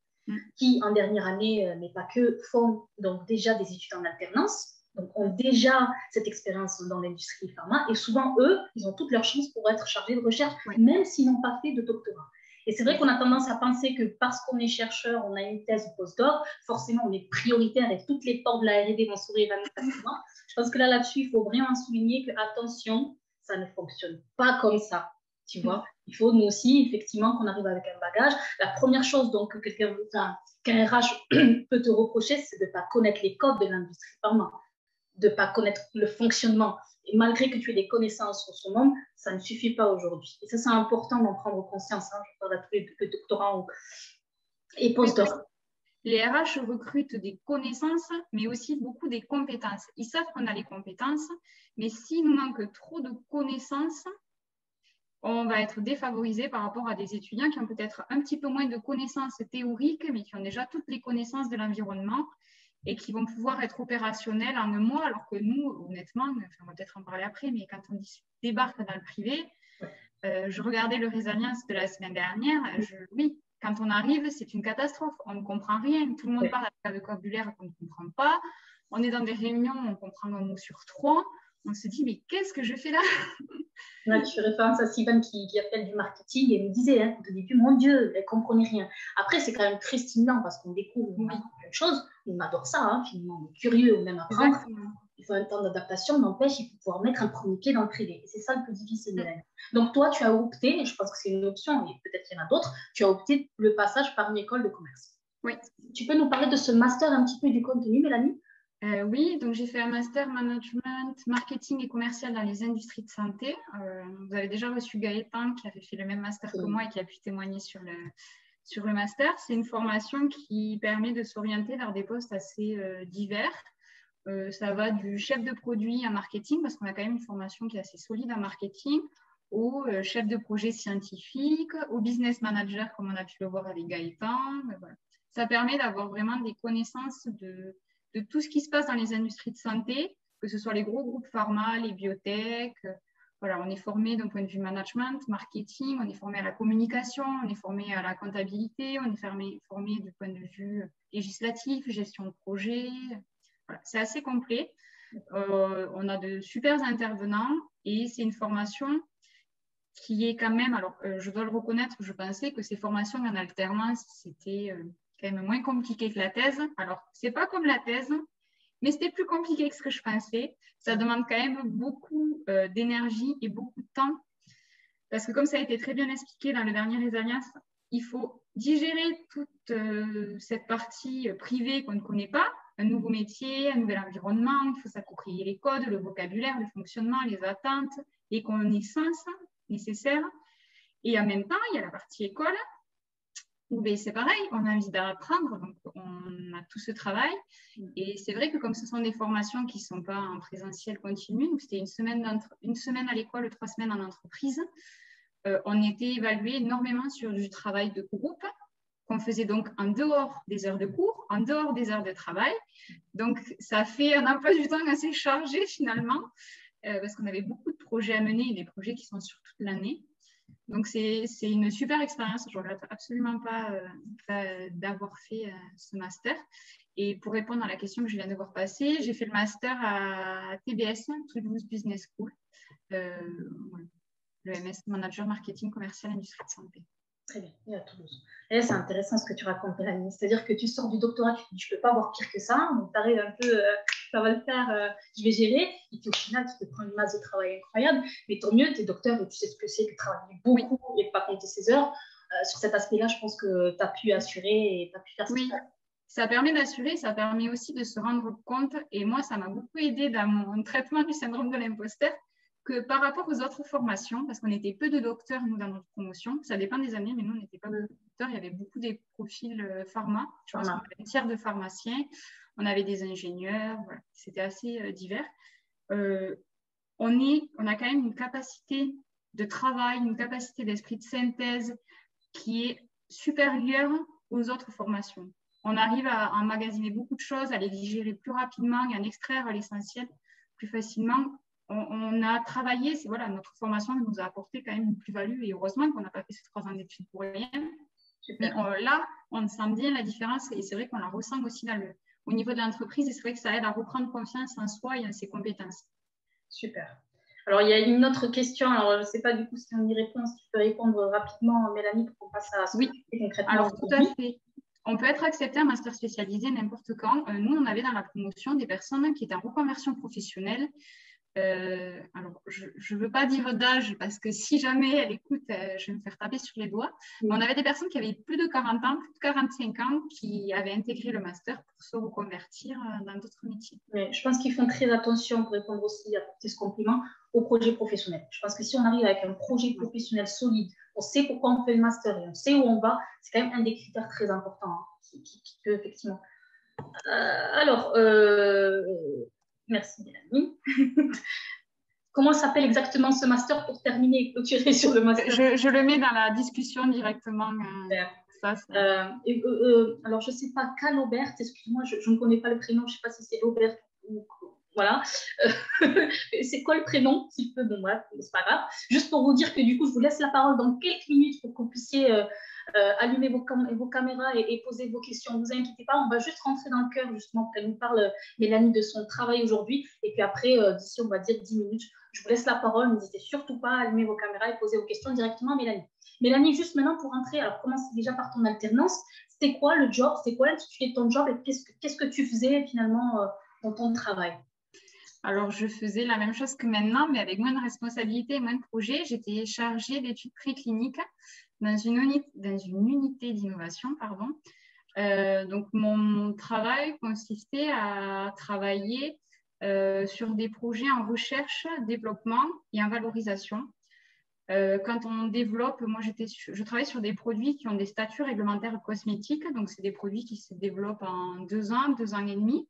qui en dernière année, mais pas que, font donc déjà des études en alternance, donc ont déjà cette expérience dans l'industrie pharma, et souvent, eux, ils ont toutes leurs chances pour être chargés de recherche, même s'ils n'ont pas fait de doctorat. Et c'est vrai qu'on a tendance à penser que parce qu'on est chercheur, on a une thèse ou postdoc, forcément on est prioritaire et toutes les portes de la R&D vont s'ouvrir à nous facilement. Je pense que là-dessus, il faut vraiment souligner que, attention, ça ne fonctionne pas comme ça. Tu vois, il faut nous aussi, effectivement, qu'on arrive avec un bagage. La première chose donc, qu'un RH peut te reprocher, c'est de ne pas connaître les codes de l'industrie pharma, de ne pas connaître le fonctionnement. Et malgré que tu aies des connaissances sur ce monde, ça ne suffit pas aujourd'hui. Et ça, c'est important d'en prendre conscience. Hein. Je parle à tous les doctorants et postdocs. Les RH recrutent des connaissances, mais aussi beaucoup des compétences. Ils savent qu'on a les compétences, mais s'il nous manque trop de connaissances, on va être défavorisé par rapport à des étudiants qui ont peut-être un petit peu moins de connaissances théoriques, mais qui ont déjà toutes les connaissances de l'environnement et qui vont pouvoir être opérationnels en 1 mois, alors que nous, honnêtement, on va peut-être en parler après, mais quand on débarque dans le privé, je regardais le Résilience de la semaine dernière, oui, quand on arrive, c'est une catastrophe, on ne comprend rien, tout le monde parle avec un vocabulaire qu'on ne comprend pas, on est dans des réunions, on comprend un mot sur 3, on se dit, mais qu'est-ce que je fais là? Là, tu fais référence à Sylvain qui a fait du marketing et me disait, hein, au début, mon Dieu, elle ne comprenait rien. Après, c'est quand même très stimulant parce qu'on découvre plein de choses. On adore ça, hein, finalement, on est curieux, on aime apprendre. Exactement. Il faut un temps d'adaptation, n'empêche, il faut pouvoir mettre un premier pied dans le privé. Et c'est ça le plus difficile, Mélanie. Donc, toi, tu as opté, et je pense que c'est une option, et peut-être qu'il y en a d'autres, tu as opté le passage par une école de commerce. Oui. Tu peux nous parler de ce master un petit peu du contenu, Mélanie? Oui, donc j'ai fait un master management, marketing et commercial dans les industries de santé. Vous avez déjà reçu Gaëtan qui avait fait le même master que moi et qui a pu témoigner sur le master. C'est une formation qui permet de s'orienter vers des postes assez divers. Ça va du chef de produit à marketing, parce qu'on a quand même une formation qui est assez solide en marketing, au chef de projet scientifique, au business manager, comme on a pu le voir avec Gaëtan. Voilà. Ça permet d'avoir vraiment des connaissances de tout ce qui se passe dans les industries de santé, que ce soit les gros groupes pharma, les biotech. Voilà, on est formé d'un point de vue management, marketing, on est formé à la communication, on est formé à la comptabilité, on est formé du point de vue législatif, gestion de projet. Voilà, c'est assez complet. On a de super intervenants et c'est une formation qui est quand même, alors je dois le reconnaître, je pensais que ces formations en alternance, c'était quand même moins compliqué que la thèse. Alors, c'est pas comme la thèse, mais c'était plus compliqué que ce que je pensais. Ça demande quand même beaucoup d'énergie et beaucoup de temps. Parce que comme ça a été très bien expliqué dans le dernier Résilience, il faut digérer toute cette partie privée qu'on ne connaît pas, un nouveau métier, un nouvel environnement, il faut s'approprier les codes, le vocabulaire, le fonctionnement, les attentes, les connaissances nécessaires. Et en même temps, il y a la partie école, où c'est pareil, on a envie d'apprendre, donc on a tout ce travail. Et c'est vrai que comme ce sont des formations qui ne sont pas en présentiel continu, donc c'était une semaine à l'école, 3 semaines en entreprise, on était évalué énormément sur du travail de groupe, qu'on faisait donc en dehors des heures de cours, en dehors des heures de travail. Donc, ça fait un emploi du temps assez chargé finalement, parce qu'on avait beaucoup de projets à mener, et des projets qui sont sur toute l'année. Donc, c'est une super expérience. Je ne regrette absolument pas d'avoir fait ce master. Et pour répondre à la question que je viens de voir passer, j'ai fait le master à TBS, Toulouse Business School, le MS Manager Marketing Commercial Industrie de Santé. Très bien, et à Toulouse. Et c'est intéressant ce que tu racontes, Mélanie. C'est-à-dire que tu sors du doctorat, tu te dis, je ne peux pas avoir pire que ça. Donc, tu arrives un peu, ça va le faire, je vais gérer. Et puis, au final, tu te prends une masse de travail incroyable. Mais tant mieux, tu es docteur et tu sais ce que c'est que travailler beaucoup et de pas compter ses heures. Sur cet aspect-là, je pense que tu as pu assurer et tu as pu faire ce qu'il faut. Ça permet d'assurer, ça permet aussi de se rendre compte. Et moi, ça m'a beaucoup aidé dans mon traitement du syndrome de l'imposteur, que par rapport aux autres formations, parce qu'on était peu de docteurs, nous, dans notre promotion, ça dépend des années, mais nous, on n'était pas beaucoup de docteurs, il y avait beaucoup des profils pharma, je pense qu'on avait un tiers de pharmaciens, on avait des ingénieurs, voilà. C'était assez divers. On a quand même une capacité de travail, une capacité d'esprit de synthèse qui est supérieure aux autres formations. On arrive à emmagasiner beaucoup de choses, à les digérer plus rapidement et à en extraire l'essentiel plus facilement. On a travaillé, notre formation nous a apporté quand même une plus-value et heureusement qu'on n'a pas fait ces 3 ans d'études pour rien. Mais là, on sent bien la différence et c'est vrai qu'on la ressent aussi au niveau de l'entreprise et c'est vrai que ça aide à reprendre confiance en soi et en ses compétences. Super. Alors, il y a une autre question. Alors, je ne sais pas du coup si on y répond, si tu peux répondre rapidement, Mélanie, pour qu'on passe à ce que tu fais concrètement. Alors, tout à fait. On peut être accepté en master spécialisé n'importe quand. Nous, on avait dans la promotion des personnes qui étaient en reconversion professionnelle. Alors, je ne veux pas dire d'âge parce que si jamais elle écoute, je vais me faire taper sur les doigts. Mais on avait des personnes qui avaient plus de 40 ans, plus de 45 ans, qui avaient intégré le master pour se reconvertir dans d'autres métiers. Mais je pense qu'ils font très attention pour répondre aussi à tes compliments au projet professionnel. Je pense que si on arrive avec un projet professionnel solide, on sait pourquoi on fait le master et on sait où on va, c'est quand même un des critères très importants qui peut effectivement. Merci Mélanie. Comment s'appelle exactement ce master pour terminer et clôturer sur le master? Je le mets dans la discussion directement. Alors, je ne sais pas, Calobert, excuse-moi, je ne connais pas le prénom, je ne sais pas si c'est Aubert ou... Voilà. C'est quoi le prénom? Si peu, bon, bref, c'est pas grave. Juste pour vous dire que du coup, je vous laisse la parole dans quelques minutes pour que vous puissiez allumez vos caméras et posez vos questions. Ne vous inquiétez pas, on va juste rentrer dans le cœur justement pour qu'elle nous parle, Mélanie, de son travail aujourd'hui. Et puis après, d'ici, on va dire 10 minutes, je vous laisse la parole. N'hésitez surtout pas à allumer vos caméras et poser vos questions directement à Mélanie. Mélanie, juste maintenant pour rentrer, alors commence déjà par ton alternance. C'était quoi le job? C'était quoi l'intitulé de ton job? Et qu'est-ce que tu faisais finalement dans ton travail? Alors, je faisais la même chose que maintenant, mais avec moins de responsabilités et moins de projets. J'étais chargée d'études précliniques dans une unité d'innovation, pardon. Donc, mon travail consistait à travailler sur des projets en recherche, développement et en valorisation. Quand on développe, moi je travaille sur des produits qui ont des statuts réglementaires cosmétiques, donc c'est des produits qui se développent en 2 ans, 2 ans et demi.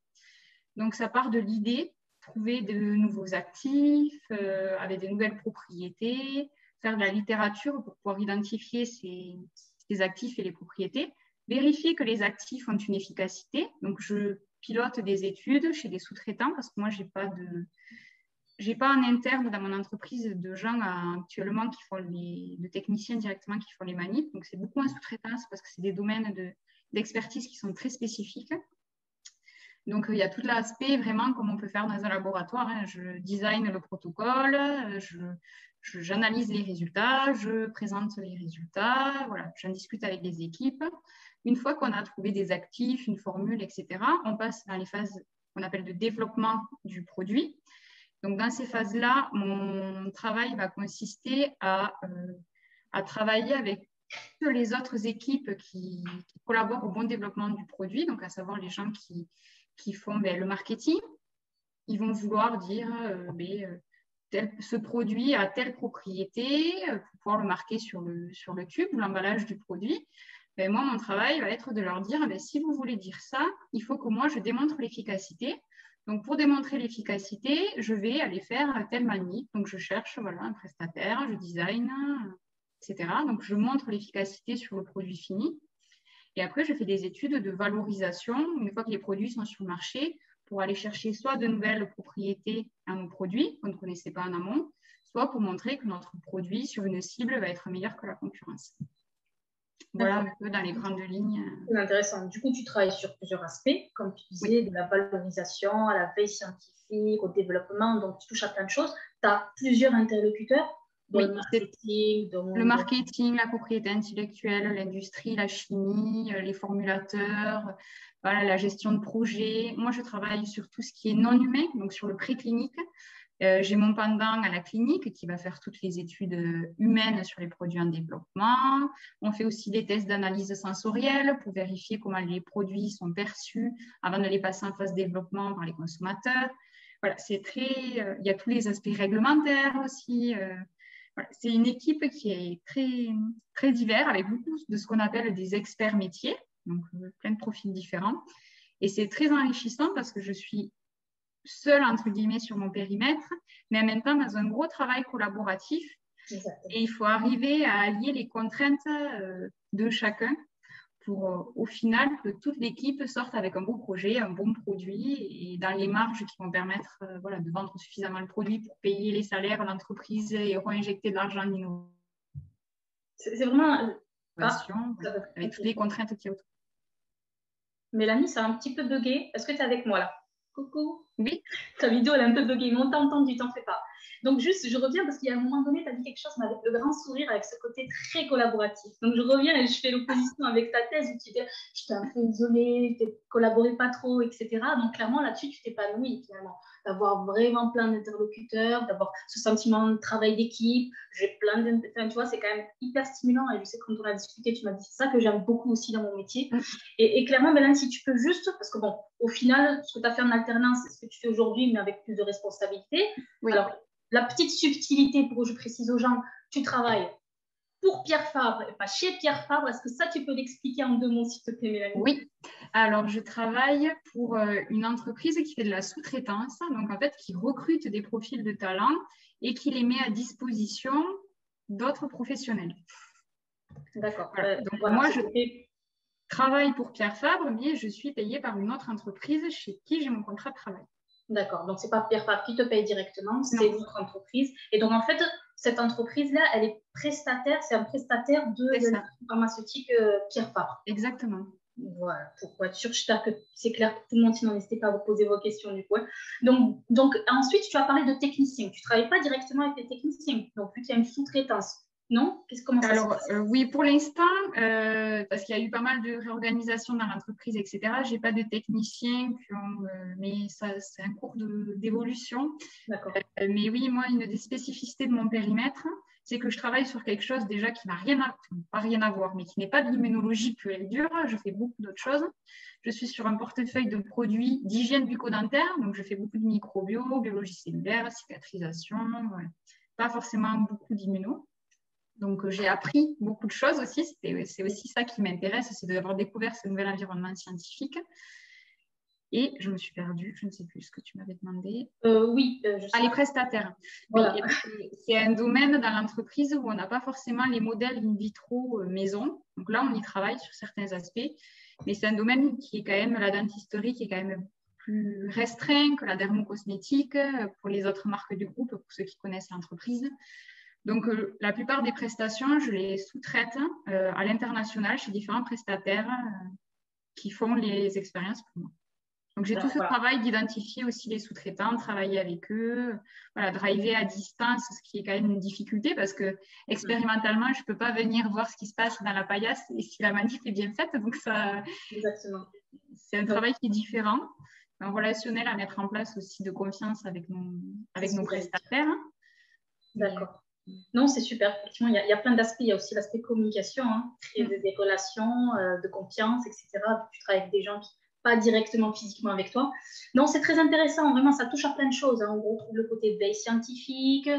Donc ça part de l'idée, trouver de nouveaux actifs avec de nouvelles propriétés, faire de la littérature pour pouvoir identifier ces actifs et les propriétés, vérifier que les actifs ont une efficacité. Donc je pilote des études chez des sous-traitants parce que moi j'ai pas en interne dans mon entreprise de gens actuellement qui font de techniciens directement qui font les manips. Donc, c'est beaucoup en sous-traitance parce que c'est des domaines d'expertise qui sont très spécifiques. Donc, il y a tout l'aspect vraiment comme on peut faire dans un laboratoire. Hein. Je design le protocole, j'analyse les résultats, je présente les résultats, voilà, j'en discute avec les équipes. Une fois qu'on a trouvé des actifs, une formule, etc., on passe dans les phases qu'on appelle de développement du produit. Donc, dans ces phases-là, mon travail va consister à travailler avec toutes les autres équipes qui collaborent au bon développement du produit, donc à savoir les gens qui font le marketing. Ils vont vouloir dire ce produit a telle propriété pour pouvoir le marquer sur le tube ou l'emballage du produit. Moi, mon travail va être de leur dire si vous voulez dire ça, il faut que moi, je démontre l'efficacité. Donc, pour démontrer l'efficacité, je vais aller faire telle manip. Donc, je cherche un prestataire, je design, etc. Donc, je montre l'efficacité sur le produit fini. Et après, je fais des études de valorisation une fois que les produits sont sur le marché pour aller chercher soit de nouvelles propriétés à nos produits qu'on ne connaissait pas en amont, soit pour montrer que notre produit sur une cible va être meilleur que la concurrence. Voilà un peu dans les grandes lignes. C'est intéressant. Du coup, tu travailles sur plusieurs aspects, comme tu disais, de la valorisation à la veille scientifique, au développement, donc tu touches à plein de choses. Tu as plusieurs interlocuteurs, dont le marketing. Le marketing, la propriété intellectuelle, l'industrie, la chimie, les formulateurs, voilà, la gestion de projet. Moi, je travaille sur tout ce qui est non humain, donc sur le préclinique. J'ai mon pendant à la clinique qui va faire toutes les études humaines sur les produits en développement. On fait aussi des tests d'analyse sensorielle pour vérifier comment les produits sont perçus avant de les passer en phase développement par les consommateurs. Voilà, il y a tous les aspects réglementaires aussi. Voilà, c'est une équipe qui est très, très divers avec beaucoup de ce qu'on appelle des experts métiers, donc plein de profils différents. Et c'est très enrichissant parce que je suis seule, entre guillemets, sur mon périmètre, mais en même temps dans un gros travail collaboratif. Exactement. Et il faut arriver à allier les contraintes de chacun pour, au final, que toute l'équipe sorte avec un beau projet, un bon produit et dans les marges qui vont permettre de vendre suffisamment le produit pour payer les salaires à l'entreprise et réinjecter de l'argent en innovation. C'est vraiment... avec toutes les contraintes qu'il y a autour. Mélanie, ça a un petit peu bugué. Est-ce que tu es avec moi là? Coucou. Oui. Ta vidéo, elle est un peu buggée, mais on t'a entendu, t'en fais pas. Donc, juste, je reviens parce qu'il y a un moment donné, tu as dit quelque chose, mais avec le grand sourire, avec ce côté très collaboratif. Donc, je reviens et je fais l'opposition avec ta thèse où tu dis, je t'ai un peu isolée, tu collaboré pas trop, etc. Donc, clairement, là-dessus, tu t'épanouis, finalement. D'avoir vraiment plein d'interlocuteurs, d'avoir ce sentiment de travail d'équipe. J'ai plein tu vois, c'est quand même hyper stimulant. Et je sais que quand on a discuté, tu m'as dit, c'est ça que j'aime beaucoup aussi dans mon métier. Et clairement, Mélanie, si tu peux juste, parce que bon, au final, ce que tu as fait en alternance, c'est ce que tu fais aujourd'hui, mais avec plus de responsabilités. Oui. Alors, la petite subtilité, pour que je précise aux gens, tu travailles pour Pierre Fabre et pas chez Pierre Fabre. Est-ce que ça, tu peux l'expliquer en 2 mots, s'il te plaît, Mélanie? Oui. Alors, je travaille pour une entreprise qui fait de la sous-traitance, donc en fait, qui recrute des profils de talent et qui les met à disposition d'autres professionnels. D'accord. Voilà. Donc, voilà, moi, je travaille pour Pierre Fabre, mais je suis payée par une autre entreprise chez qui j'ai mon contrat de travail. D'accord. Donc, ce n'est pas Pierre Fabre qui te paye directement, c'est votre entreprise. Et donc, en fait, cette entreprise-là, elle est prestataire, c'est un prestataire de la pharmaceutique Pierre Fabre. Exactement. Voilà, pour être sûr, j'espère que c'est clair pour tout le monde, sinon n'hésitez pas à vous poser vos questions du coup. Donc ensuite, tu as parlé de techniciens. Tu ne travailles pas directement avec les techniciens, donc vu qu'il y a une sous-traitance. Non? Comment ça se passe? Oui, pour l'instant, parce qu'il y a eu pas mal de réorganisation dans l'entreprise, etc., je n'ai pas de techniciens mais c'est un cours d'évolution. D'accord. Mais oui, moi, une des spécificités de mon périmètre, c'est que je travaille sur quelque chose déjà qui n'a pas rien à voir, mais qui n'est pas de l'immunologie pure et dure. Je fais beaucoup d'autres choses. Je suis sur un portefeuille de produits d'hygiène bucco-dentaire, donc je fais beaucoup de microbio, biologie cellulaire, cicatrisation, pas forcément beaucoup d'immuno. Donc, j'ai appris beaucoup de choses aussi. C'est aussi ça qui m'intéresse, c'est d'avoir découvert ce nouvel environnement scientifique. Et je me suis perdue, je ne sais plus ce que tu m'avais demandé. Oui, les prestataires. Voilà. Oui, c'est un domaine dans l'entreprise où on n'a pas forcément les modèles in vitro maison. Donc là, on y travaille sur certains aspects. Mais c'est un domaine qui est quand même, la dentisterie, qui est quand même plus restreint que la dermocosmétique pour les autres marques du groupe, pour ceux qui connaissent l'entreprise. Donc, la plupart des prestations, je les sous-traite à l'international chez différents prestataires qui font les expériences pour moi. Donc, j'ai tout ce travail d'identifier aussi les sous-traitants, travailler avec eux, driver à distance, ce qui est quand même une difficulté parce que expérimentalement, je ne peux pas venir voir ce qui se passe dans la paillasse et si la manip est bien faite. Donc, c'est un travail qui est différent, un relationnel à mettre en place aussi de confiance avec nos prestataires. D'accord. Non, c'est super. Effectivement, il y a plein d'aspects. Il y a aussi l'aspect communication, créer des relations de confiance, etc. Tu travailles avec des gens qui pas directement physiquement avec toi. Non, c'est très intéressant. Vraiment, ça touche à plein de choses. On retrouve le côté veille scientifique,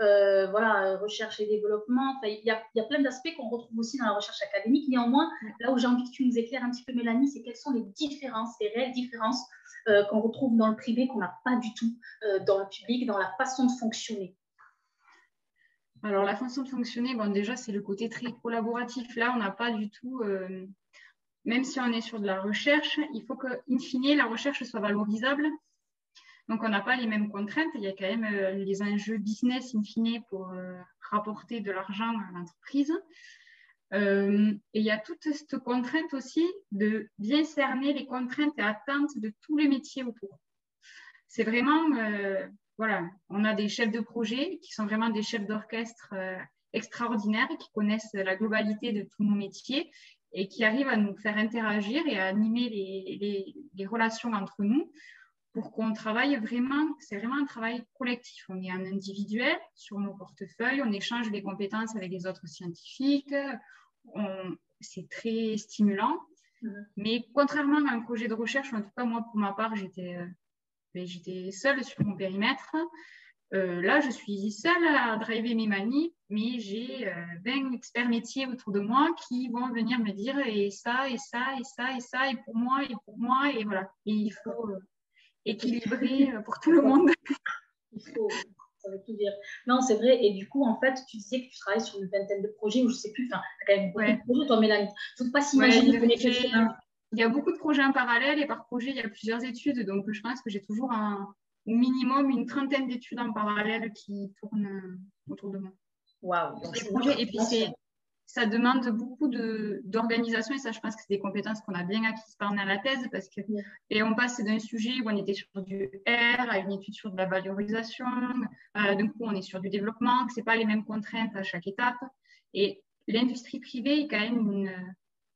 recherche et développement. Il y a plein d'aspects qu'on retrouve aussi dans la recherche académique. Néanmoins, là où j'ai envie que tu nous éclaires un petit peu, Mélanie, c'est quelles sont les différences, les réelles différences qu'on retrouve dans le privé, qu'on n'a pas du tout dans le public, dans la façon de fonctionner. Alors, la façon de fonctionner, déjà, c'est le côté très collaboratif. Là, on n'a pas du tout... Même si on est sur de la recherche, il faut qu'in fine, la recherche soit valorisable. Donc, on n'a pas les mêmes contraintes. Il y a quand même les enjeux business, in fine, pour rapporter de l'argent à l'entreprise. Et il y a toute cette contrainte aussi de bien cerner les contraintes et attentes de tous les métiers autour. C'est vraiment, on a des chefs de projet qui sont vraiment des chefs d'orchestre extraordinaires, qui connaissent la globalité de tous nos métiers et qui arrivent à nous faire interagir et à animer les relations entre nous pour qu'on travaille vraiment, c'est vraiment un travail collectif. On est en individuel sur nos portefeuilles, on échange des compétences avec les autres scientifiques, c'est très stimulant. Mais contrairement à un projet de recherche, en tout cas moi pour ma part, j'étais seule sur mon périmètre. Là, je suis seule à driver mes manies, mais j'ai 20 experts métiers autour de moi qui vont venir me dire et ça, et ça, et ça, et ça, et pour moi, et voilà. Et il faut équilibrer pour tout le monde. Il faut, ça veut tout dire. Non, c'est vrai. Et du coup, en fait, tu disais que tu travailles sur une vingtaine de projets, ou je ne sais plus, tu as quand même beaucoup de projets, toi, Mélanie. Il ne faut pas s'imaginer qu'on est quelqu'un. Il y a beaucoup de projets en parallèle et par projet, il y a plusieurs études. Donc, je pense que j'ai toujours au minimum une trentaine d'études en parallèle qui tournent autour de moi. Waouh! Et puis, ça demande beaucoup d'organisation et ça, je pense que c'est des compétences qu'on a bien acquises pendant la thèse parce que et on passe d'un sujet où on était sur du R à une étude sur de la valorisation. D'un coup, on est sur du développement, que ce n'est pas les mêmes contraintes à chaque étape. Et l'industrie privée est quand même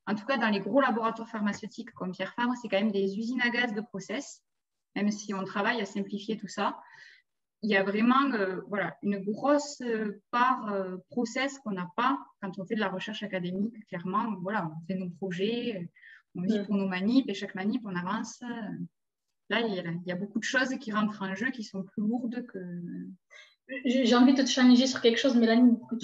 en tout cas, dans les gros laboratoires pharmaceutiques comme Pierre Fabre, c'est quand même des usines à gaz de process, même si on travaille à simplifier tout ça. Il y a vraiment une grosse part process qu'on n'a pas quand on fait de la recherche académique, clairement. Voilà, on fait nos projets, on vit pour nos manips et chaque manip, on avance. Là, il y a beaucoup de choses qui rentrent en jeu qui sont plus lourdes que... J'ai envie de te challenger sur quelque chose, Mélanie, pour que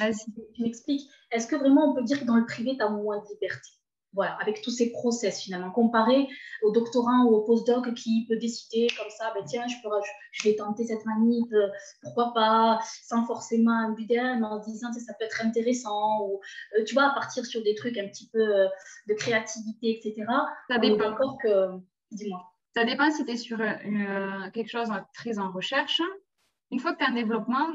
tu m'expliques. Est-ce que vraiment on peut dire que dans le privé, tu as moins de liberté? Voilà, avec tous ces process finalement, comparé au doctorant ou au postdoc qui peut décider comme ça, ben tiens, je vais tenter cette manip, pourquoi pas, sans forcément un but derrière, mais en se disant ça peut être intéressant, ou tu vois, à partir sur des trucs un petit peu de créativité, etc. Ça dépend. D'accord que, dis-moi. Ça dépend si tu es sur quelque chose très en recherche. Une fois que tu as un développement,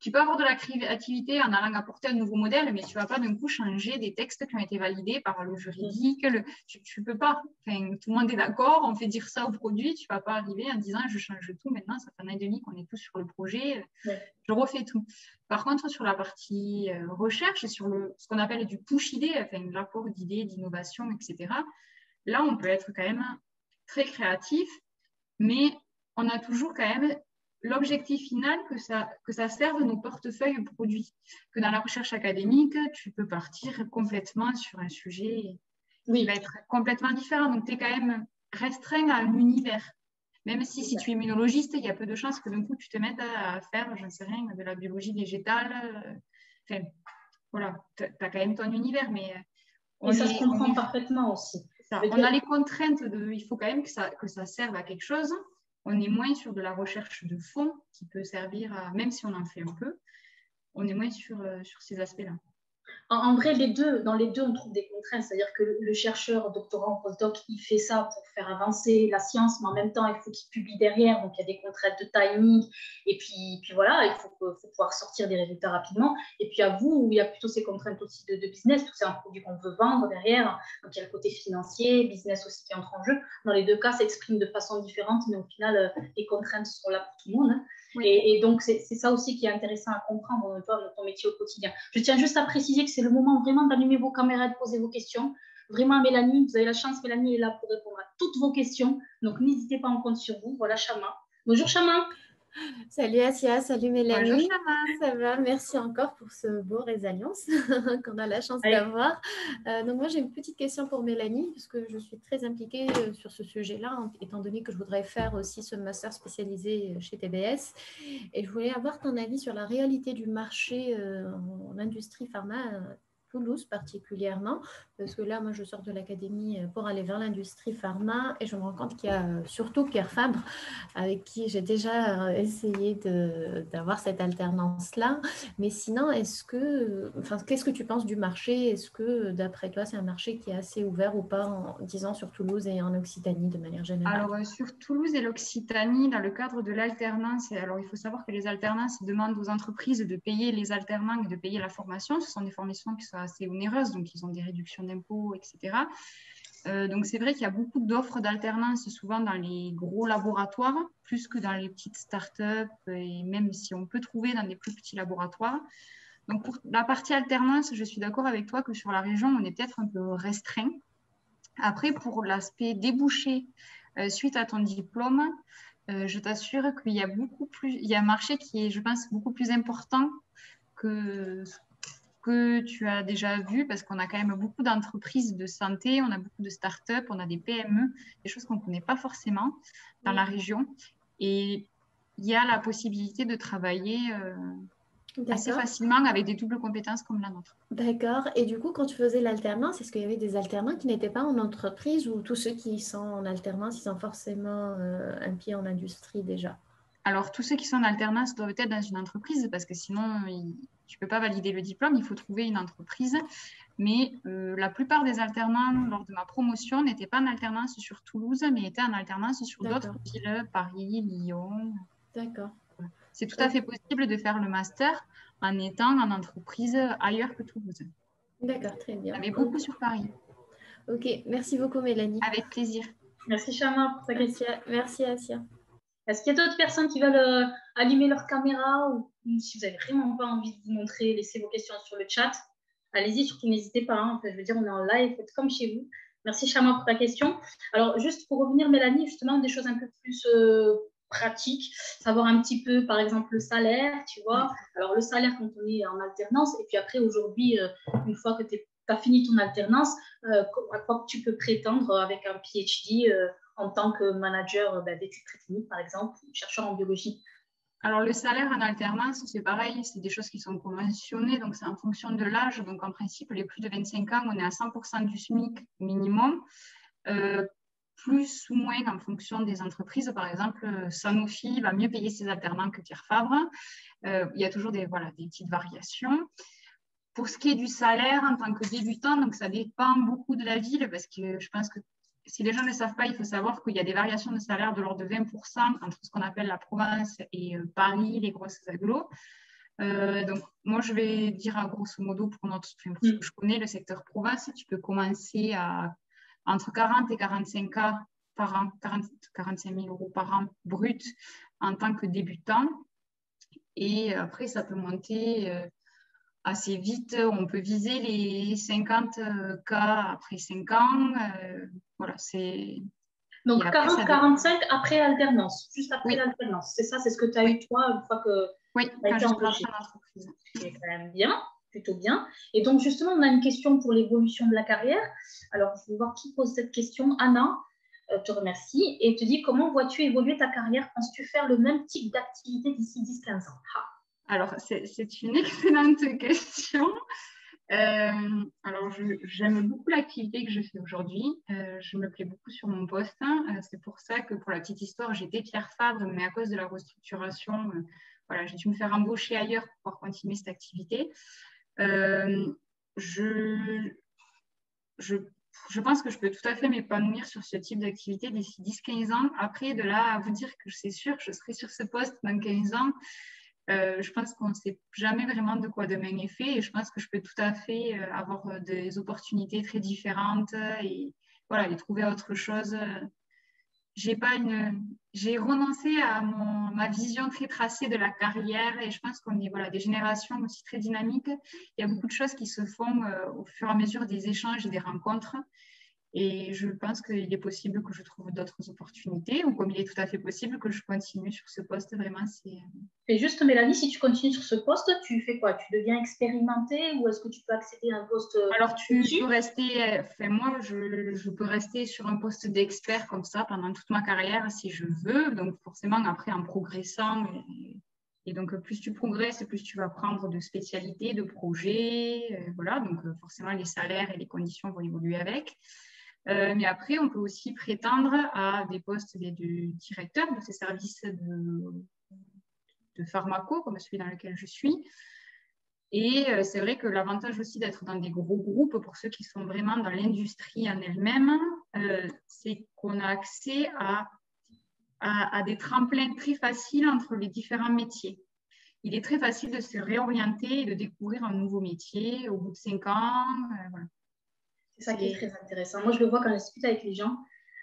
Tu peux avoir de la créativité en allant apporter un nouveau modèle, mais tu ne vas pas d'un coup changer des textes qui ont été validés par le juridique. Tu ne peux pas. Enfin, tout le monde est d'accord, on fait dire ça au produit. Tu ne vas pas arriver en disant je change tout maintenant, ça fait un an et demi qu'on est tous sur le projet, je refais tout. Par contre, sur la partie recherche, sur ce qu'on appelle du push idée, enfin, l'apport d'idées, d'innovation, etc., là, on peut être quand même très créatif, mais on a toujours quand même l'objectif final que ça serve nos portefeuilles produits. Que dans la recherche académique, tu peux partir complètement sur un sujet qui va être complètement différent. Donc, tu es quand même restreint à un univers. Même si tu es immunologiste, il y a peu de chances que d'un coup, tu te mettes à faire, je ne sais rien, de la biologie végétale. Enfin, voilà, tu as quand même ton univers, mais... Et ça se comprend parfaitement aussi. On a les contraintes, il faut quand même que ça serve à quelque chose. On est moins sur de la recherche de fond qui peut servir à, même si on en fait un peu, on est moins sur ces aspects-là. En vrai, dans les deux, on trouve des contraintes. C'est-à-dire que le chercheur, doctorant, postdoc, il fait ça pour faire avancer la science, mais en même temps, il faut qu'il publie derrière. Donc, il y a des contraintes de timing. Et puis voilà, il faut pouvoir sortir des résultats rapidement. Et puis, à vous, il y a plutôt ces contraintes aussi de business, parce que c'est un produit qu'on veut vendre derrière. Donc, il y a le côté financier, business aussi qui entre en jeu. Dans les deux cas, ça s'exprime de façon différente, mais au final, les contraintes sont là pour tout le monde. Oui. Et donc, c'est ça aussi qui est intéressant à comprendre dans ton métier au quotidien. Je tiens juste à préciser que c'est le moment vraiment d'allumer vos caméras et de poser vos questions. Vraiment, Mélanie, vous avez la chance, Mélanie est là pour répondre à toutes vos questions. Donc, n'hésitez pas, on compte sur vous. Voilà, Chama. Bonjour, Chama. Salut Asia, salut Mélanie. Bonjour Chama. Ça va, merci encore pour ce beau Résilience qu'on a la chance d'avoir. Donc moi j'ai une petite question pour Mélanie, puisque je suis très impliquée sur ce sujet-là, étant donné que je voudrais faire aussi ce master spécialisé chez TBS. Et je voulais avoir ton avis sur la réalité du marché en industrie pharma, Toulouse particulièrement, parce que là, moi, je sors de l'académie pour aller vers l'industrie pharma et je me rends compte qu'il y a surtout Pierre Fabre, avec qui j'ai déjà essayé d'avoir cette alternance-là. Mais sinon, qu'est-ce que tu penses du marché? Est-ce que, d'après toi, c'est un marché qui est assez ouvert ou pas, disons, sur Toulouse et en Occitanie de manière générale? Alors, sur Toulouse et l'Occitanie, dans le cadre de l'alternance, alors il faut savoir que les alternances demandent aux entreprises de payer les alternants et de payer la formation. Ce sont des formations qui sont assez onéreuses, donc ils ont des réductions d'impôts, etc. Donc, c'est vrai qu'il y a beaucoup d'offres d'alternance, souvent dans les gros laboratoires, plus que dans les petites startups, et même si on peut trouver dans des plus petits laboratoires. Donc, pour la partie alternance, je suis d'accord avec toi que sur la région, on est peut-être un peu restreint. Après, pour l'aspect débouché, suite à ton diplôme, je t'assure qu'il y a il y a un marché qui est, je pense, beaucoup plus important que tu as déjà vu, parce qu'on a quand même beaucoup d'entreprises de santé, on a beaucoup de startups, on a des PME, des choses qu'on ne connaît pas forcément dans la région. Et il y a la possibilité de travailler assez facilement avec des doubles compétences comme la nôtre. D'accord. Et du coup, quand tu faisais l'alternance, est-ce qu'il y avait des alternants qui n'étaient pas en entreprise, ou tous ceux qui sont en alternance, ils ont forcément un pied en industrie déjà? Alors, tous ceux qui sont en alternance doivent être dans une entreprise, parce que sinon, tu ne peux pas valider le diplôme, il faut trouver une entreprise. Mais la plupart des alternants, lors de ma promotion, n'étaient pas en alternance sur Toulouse, mais étaient en alternance sur d'autres villes, Paris, Lyon. D'accord. C'est tout à fait possible de faire le master en étant en entreprise ailleurs que Toulouse. D'accord, très bien. Il y en avait beaucoup sur Paris. Ok, merci beaucoup Mélanie. Avec plaisir. Merci Chama pour ta question. Merci Asia. Est-ce qu'il y a d'autres personnes qui veulent allumer leur caméra, ou si vous n'avez vraiment pas envie de vous montrer, laissez vos questions sur le chat. Allez-y, surtout n'hésitez pas. Hein. Je veux dire, on est en live, faites comme chez vous. Merci Chama pour ta question. Alors, juste pour revenir, Mélanie, justement, des choses un peu plus pratiques, savoir un petit peu, par exemple, le salaire, tu vois. Alors, le salaire quand on est en alternance, et puis après, aujourd'hui, une fois que tu as fini ton alternance, à quoi tu peux prétendre avec un PhD en tant que manager d'études précliniques, par exemple, ou chercheur en biologie? Alors, le salaire en alternance, c'est pareil, c'est des choses qui sont conventionnées, donc c'est en fonction de l'âge. Donc, en principe, les plus de 25 ans, on est à 100% du SMIC minimum, plus ou moins en fonction des entreprises. Par exemple, Sanofi va mieux payer ses alternants que Pierre Fabre. Il y a toujours des petites variations. Pour ce qui est du salaire en tant que débutant, donc ça dépend beaucoup de la ville, parce que je pense que si les gens ne le savent pas, il faut savoir qu'il y a des variations de salaire de l'ordre de 20% entre ce qu'on appelle la province et Paris, les grosses agglos. Donc, moi, je vais dire à grosso modo, pour ce que je connais, le secteur province, tu peux commencer entre 40 et 45 K par an, 45 000 € par an brut en tant que débutant. Et après, ça peut monter assez vite. On peut viser les 50 K après 5 ans. Voilà, c'est... Donc, 40-45 après alternance, juste après l'alternance. C'est ça, c'est ce que tu as eu toi une fois que tu as été embauché en entreprise. C'est quand même bien, plutôt bien. Et donc, justement, on a une question pour l'évolution de la carrière. Alors, je vais voir qui pose cette question. Anna te remercie et te dit comment vois-tu évoluer ta carrière? Penses-tu faire le même type d'activité d'ici 10-15 ans? Alors, c'est une excellente question. Alors, j'aime beaucoup l'activité que je fais aujourd'hui. Je me plais beaucoup sur mon poste. C'est pour ça que, pour la petite histoire, j'étais Pierre Fabre, mais à cause de la restructuration, voilà, j'ai dû me faire embaucher ailleurs pour pouvoir continuer cette activité. Je pense que je peux tout à fait m'épanouir sur ce type d'activité d'ici 10-15 ans. Après, de là à vous dire que c'est sûr, je serai sur ce poste dans 15 ans. Je pense qu'on ne sait jamais vraiment de quoi demain est fait et je pense que je peux tout à fait avoir des opportunités très différentes et voilà, et trouver autre chose. J'ai renoncé à ma vision très tracée de la carrière et je pense qu'on est des générations aussi très dynamiques. Il y a beaucoup de choses qui se font au fur et à mesure des échanges et des rencontres. Et je pense qu'il est possible que je trouve d'autres opportunités ou comme il est tout à fait possible que je continue sur ce poste. Vraiment, c'est... Et juste, Mélanie, si tu continues sur ce poste, tu fais quoi? Tu deviens expérimentée ou est-ce que tu peux accéder à un poste? Alors, tu peux rester... moi, je peux rester sur un poste d'expert comme ça pendant toute ma carrière si je veux. Donc, forcément, après, en progressant... Et donc, plus tu progresses, plus tu vas prendre de spécialités, de projets. Voilà, donc forcément, les salaires et les conditions vont évoluer avec. Mais après, on peut aussi prétendre à des postes de directeur de ces services de pharmaco, comme celui dans lequel je suis. Et c'est vrai que l'avantage aussi d'être dans des gros groupes, pour ceux qui sont vraiment dans l'industrie en elle-même, c'est qu'on a accès à des tremplins très faciles entre les différents métiers. Il est très facile de se réorienter et de découvrir un nouveau métier au bout de 5 ans. Voilà. C'est ça qui est très intéressant. Moi, je le vois quand je discute avec les gens.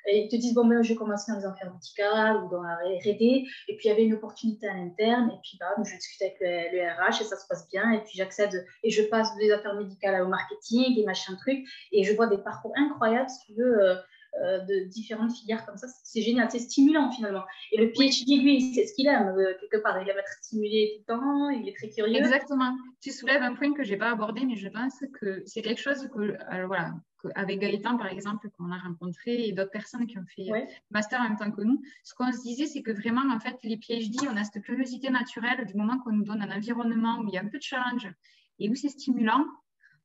Et ils te disent, bon, ben, je vais commencer dans les affaires médicales ou dans la R&D. Et puis, il y avait une opportunité à l'interne. Et puis, je discute avec le RH et ça se passe bien. Et puis, j'accède et je passe des affaires médicales au marketing et machin truc. Et je vois des parcours incroyables, si tu veux, de différentes filières comme ça. C'est génial, c'est stimulant finalement. Et le PhD, lui, c'est ce qu'il aime quelque part. Il aime être stimulé tout le temps, il est très curieux. Exactement. Tu soulèves un point que je n'ai pas abordé, mais je pense que c'est quelque chose avec Gaëtan, par exemple, qu'on a rencontré et d'autres personnes qui ont fait master en même temps que nous, ce qu'on se disait, c'est que vraiment, en fait, les PhD, on a cette curiosité naturelle du moment qu'on nous donne un environnement où il y a un peu de challenge et où c'est stimulant,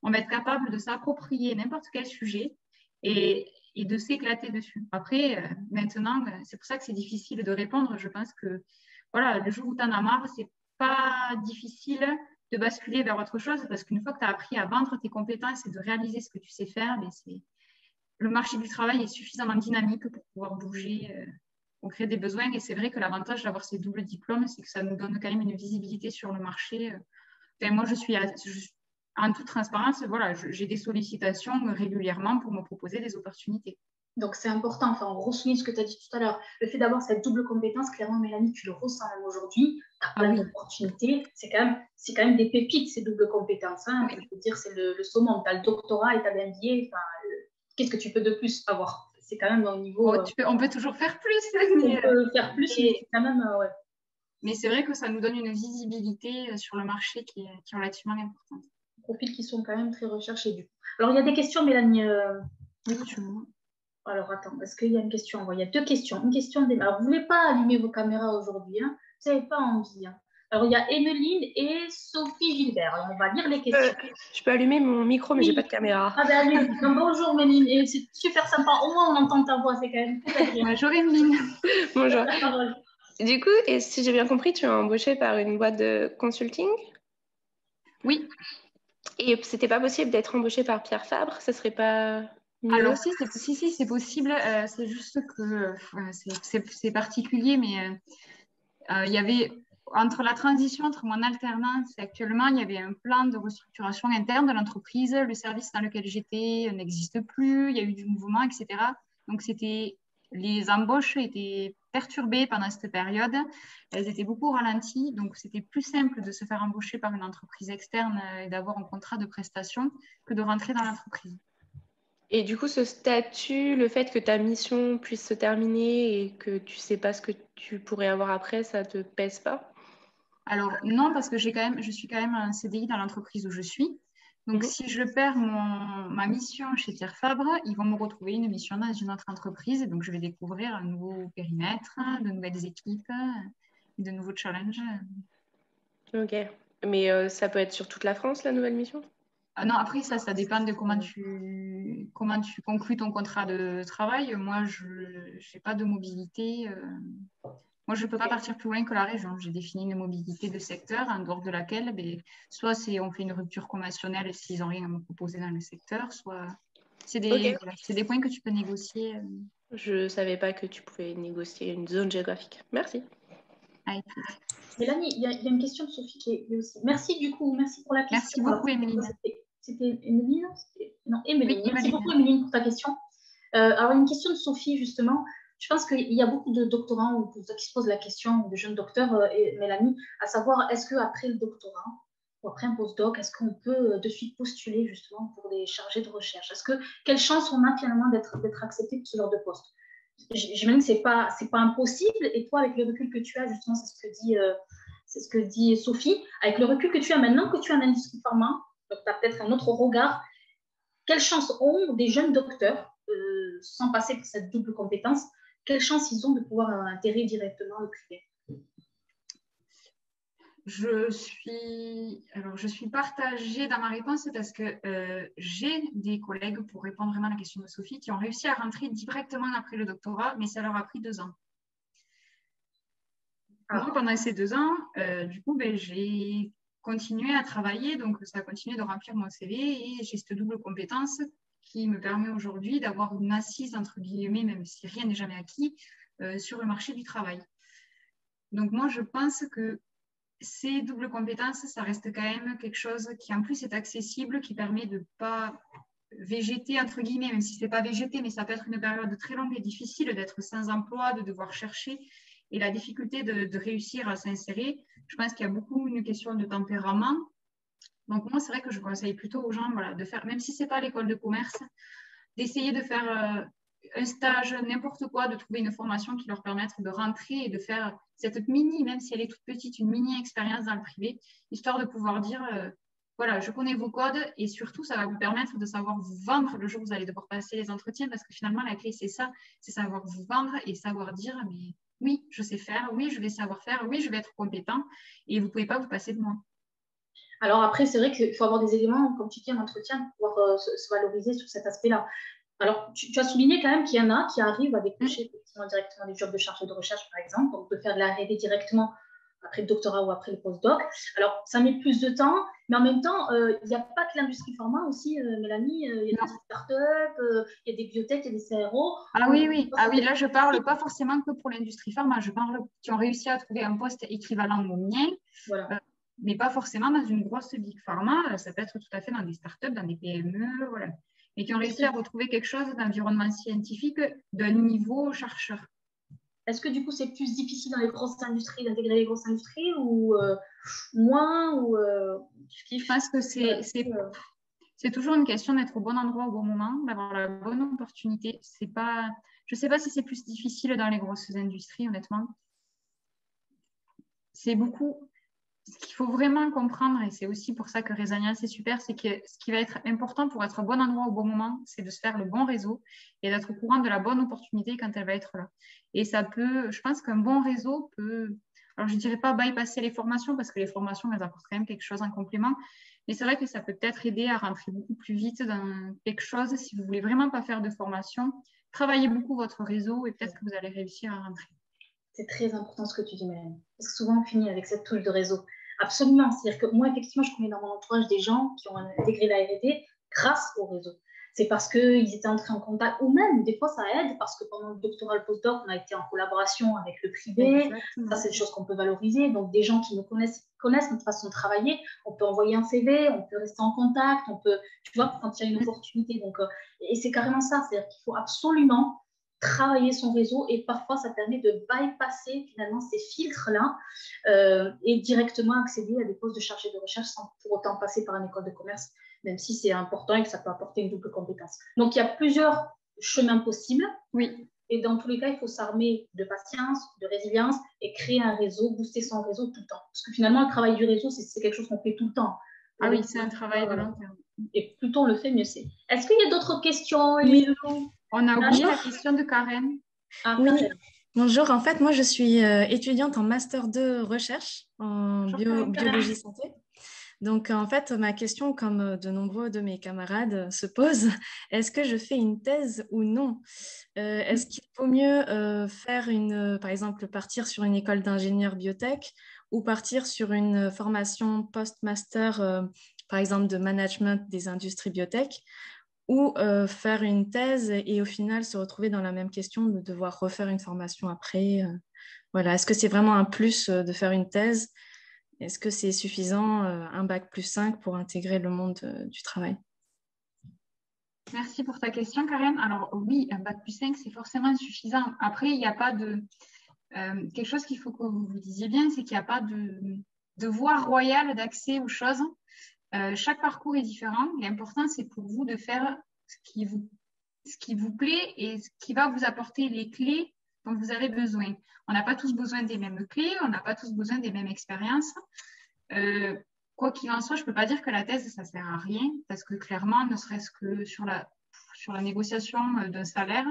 on va être capable de s'approprier n'importe quel sujet et de s'éclater dessus. Après, maintenant, c'est pour ça que c'est difficile de répondre. Je pense que, voilà, le jour où tu en as marre, c'est pas difficile de basculer vers autre chose parce qu'une fois que tu as appris à vendre tes compétences et de réaliser ce que tu sais faire, le marché du travail est suffisamment dynamique pour pouvoir bouger, on crée des besoins et c'est vrai que l'avantage d'avoir ces doubles diplômes, c'est que ça nous donne quand même une visibilité sur le marché. Enfin, moi, je suis en toute transparence, voilà, j'ai des sollicitations régulièrement pour me proposer des opportunités. Donc, c'est important, enfin, on ressouligne ce que tu as dit tout à l'heure. Le fait d'avoir cette double compétence, clairement, Mélanie, tu le ressens même aujourd'hui. Tu as plein d'opportunités. C'est quand même des pépites, ces doubles compétences. Hein. Je veux dire, c'est le summum. Tu as le doctorat et tu as l'MBA. Enfin, qu'est-ce que tu peux de plus avoir? C'est quand même au niveau... on peut toujours faire plus. On peut faire plus, mais c'est quand même... Mais c'est vrai que ça nous donne une visibilité sur le marché qui est relativement importante. Profils qui sont quand même très recherchés, du coup. Alors, il y a des questions, Mélanie. Alors, attends, est-ce qu'il y a une question? Il y a deux questions. Une question Alors, vous ne voulez pas allumer vos caméras aujourd'hui, hein? Vous n'avez pas envie. Hein? Alors, il y a Emeline et Sophie Gilbert. Alors, on va lire les questions. Je peux allumer mon micro, mais je n'ai pas de caméra. Ah ben, allez. Bonjour, Méline. Et c'est super sympa. Au moins, on entend ta voix. C'est quand même très agréable. Bonjour, Emeline. Bonjour. Du coup, et si j'ai bien compris, tu es embauchée par une boîte de consulting? Oui. Et c'était pas possible d'être embauchée par Pierre Fabre? Ça serait pas... Alors si, c'est possible. C'est juste que c'est particulier, mais il y avait entre la transition entre mon alternance et actuellement, il y avait un plan de restructuration interne de l'entreprise. Le service dans lequel j'étais n'existe plus, il y a eu du mouvement, etc. Donc, les embauches étaient perturbées pendant cette période. Elles étaient beaucoup ralenties. Donc, c'était plus simple de se faire embaucher par une entreprise externe et d'avoir un contrat de prestation que de rentrer dans l'entreprise. Et du coup, ce statut, le fait que ta mission puisse se terminer et que tu ne sais pas ce que tu pourrais avoir après, ça ne te pèse pas? Alors, non, parce que je suis quand même un CDI dans l'entreprise où je suis. Donc, si je perds ma mission chez Pierre Fabre, ils vont me retrouver une mission dans une autre entreprise. Et donc, je vais découvrir un nouveau périmètre, de nouvelles équipes, de nouveaux challenges. Ok. Mais ça peut être sur toute la France, la nouvelle mission? Non, après, ça dépend de comment tu conclus ton contrat de travail. Moi, je n'ai pas de mobilité. Moi, je ne peux pas partir plus loin que la région. J'ai défini une mobilité de secteur en dehors de laquelle, soit on fait une rupture conventionnelle s'ils n'ont rien à me proposer dans le secteur, soit c'est des points que tu peux négocier. Je ne savais pas que tu pouvais négocier une zone géographique. Merci. Avec plaisir. Mélanie, il y a une question de Sophie qui est aussi. Merci pour la question. Merci beaucoup, Émeline. C'était Émeline? Non, Émeline. Oui, Merci beaucoup, Émeline, pour ta question. Alors, une question de Sophie, justement. Je pense qu'il y a beaucoup de doctorants ou qui se posent la question, de jeunes docteurs, Mélanie, à savoir, est-ce qu'après le doctorat ou après un postdoc, est-ce qu'on peut de suite postuler justement pour des chargés de recherche? Quelle chance on a finalement d'être accepté pour ce genre de poste? J'imagine que c'est pas impossible. Et toi, avec le recul que tu as, justement, c'est ce que dit Sophie, avec le recul que tu as maintenant que tu as en industrie pharma, donc tu as peut-être un autre regard. Quelle chance ont des jeunes docteurs, sans passer par cette double compétence, quelle chance ils ont de pouvoir intégrer directement le privé? Je suis partagée dans ma réponse parce que j'ai des collègues, pour répondre vraiment à la question de Sophie, qui ont réussi à rentrer directement après le doctorat, mais ça leur a pris 2 ans. Moi, pendant ces 2 ans, du coup, j'ai continué à travailler, donc ça a continué de remplir mon CV et j'ai cette double compétence qui me permet aujourd'hui d'avoir une assise, entre guillemets, même si rien n'est jamais acquis, sur le marché du travail. Donc moi, je pense que ces doubles compétences, ça reste quand même quelque chose qui en plus est accessible, qui permet de ne pas végéter, entre guillemets, même si ce n'est pas végéter, mais ça peut être une période très longue et difficile d'être sans emploi, de devoir chercher. Et la difficulté de réussir à s'insérer, je pense qu'il y a beaucoup une question de tempérament. Donc moi, c'est vrai que je conseille plutôt aux gens de faire, même si ce n'est pas l'école de commerce, d'essayer de faire un stage, n'importe quoi, de trouver une formation qui leur permette de rentrer et de faire cette mini, même si elle est toute petite, une mini expérience dans le privé, histoire de pouvoir dire, voilà, je connais vos codes et surtout, ça va vous permettre de savoir vous vendre le jour où vous allez devoir passer les entretiens parce que finalement, la clé, c'est ça, c'est savoir vous vendre et savoir dire, mais oui, je sais faire, oui, je vais savoir faire, oui, je vais être compétent et vous ne pouvez pas vous passer de moi. Alors après, c'est vrai qu'il faut avoir des éléments, comme tu dis, en entretien pour pouvoir se valoriser sur cet aspect-là. Alors, tu as souligné quand même qu'il y en a qui arrivent à décrocher directement des jobs de chargé de recherche, par exemple, donc de faire de la R&D directement après le doctorat ou après le postdoc. Alors, ça met plus de temps, mais en même temps, il n'y a pas que l'industrie pharma aussi, Mélanie. Il y a des startups, il y a des biotech, il y a des CRO. Ah oui. Là, je ne parle pas forcément que pour l'industrie pharma. Je parle qui ont réussi à trouver un poste équivalent au mien. Voilà. Mais pas forcément dans une grosse big pharma. Ça peut être tout à fait dans des startups, dans des PME, voilà. Et qui ont réussi à retrouver quelque chose d'environnement scientifique d'un niveau chercheur. Est-ce que du coup, c'est plus difficile dans les grosses industries d'intégrer les grosses industries ou moins ou, Je pense que c'est toujours une question d'être au bon endroit au bon moment, d'avoir la bonne opportunité. Je ne sais pas si c'est plus difficile dans les grosses industries, honnêtement. C'est beaucoup... Ce qu'il faut vraiment comprendre, et c'est aussi pour ça que Resania, c'est super, c'est que ce qui va être important pour être au bon endroit au bon moment, c'est de se faire le bon réseau et d'être au courant de la bonne opportunité quand elle va être là. Et je pense qu'un bon réseau peut, alors je ne dirais pas bypasser les formations, parce que les formations, elles apportent quand même quelque chose en complément, mais c'est vrai que ça peut peut-être aider à rentrer beaucoup plus vite dans quelque chose. Si vous ne voulez vraiment pas faire de formation, travaillez beaucoup votre réseau et peut-être que vous allez réussir à rentrer. C'est très important ce que tu dis, Mélanie. Parce que souvent, on finit avec cette touche de réseau. Absolument. C'est-à-dire que moi, effectivement, je connais dans mon entourage des gens qui ont intégré la R&D grâce au réseau. c'est parce qu'ils étaient entrés en contact, ou même des fois ça aide parce que pendant le doctorat, le postdoc, on a été en collaboration avec le privé. Exactement. Ça, c'est des choses qu'on peut valoriser. Donc, des gens qui nous connaissent notre façon de travailler, on peut envoyer un CV, on peut rester en contact, on peut, tu vois, quand il y a une opportunité. Donc, et c'est carrément ça, c'est-à-dire qu'il faut absolument travailler son réseau et parfois ça permet de bypasser finalement ces filtres-là et directement accéder à des postes de chargé de recherche sans pour autant passer par une école de commerce, même si c'est important et que ça peut apporter une double compétence. Donc, il y a plusieurs chemins possibles. Oui. Et dans tous les cas, il faut s'armer de patience, de résilience et créer un réseau, booster son réseau tout le temps. Parce que finalement, le travail du réseau, c'est quelque chose qu'on fait tout le temps. Ah oui, c'est un travail de long terme. Et plus tôt on le fait, mieux c'est. Est-ce qu'il y a d'autres questions, oui. On a oublié la question de Karen. Ah, oui. Karen. Bonjour, en fait, moi, je suis étudiante en Master 2 recherche en biologie santé. Donc, en fait, ma question, comme de nombreux de mes camarades se pose, est-ce que je fais une thèse ou non? Est-ce qu'il vaut mieux faire par exemple, partir sur une école d'ingénieur biotech ou partir sur une formation post-master, par exemple, de management des industries biotech, ou faire une thèse et au final se retrouver dans la même question de devoir refaire une formation après? Voilà. Est-ce que c'est vraiment un plus de faire une thèse? Est-ce que c'est suffisant, un bac plus 5 pour intégrer le monde du travail? Merci pour ta question, Karen. Alors oui, un bac plus 5, c'est forcément insuffisant. Après, il n'y a pas de... quelque chose qu'il faut que vous vous disiez bien, c'est qu'il n'y a pas de voie royale d'accès aux choses. Chaque parcours est différent. L'important, c'est pour vous de faire ce qui vous plaît et ce qui va vous apporter les clés dont vous avez besoin. On n'a pas tous besoin des mêmes clés, on n'a pas tous besoin des mêmes expériences. Quoi qu'il en soit, je ne peux pas dire que la thèse, ça ne sert à rien, parce que clairement, ne serait-ce que sur la négociation d'un salaire,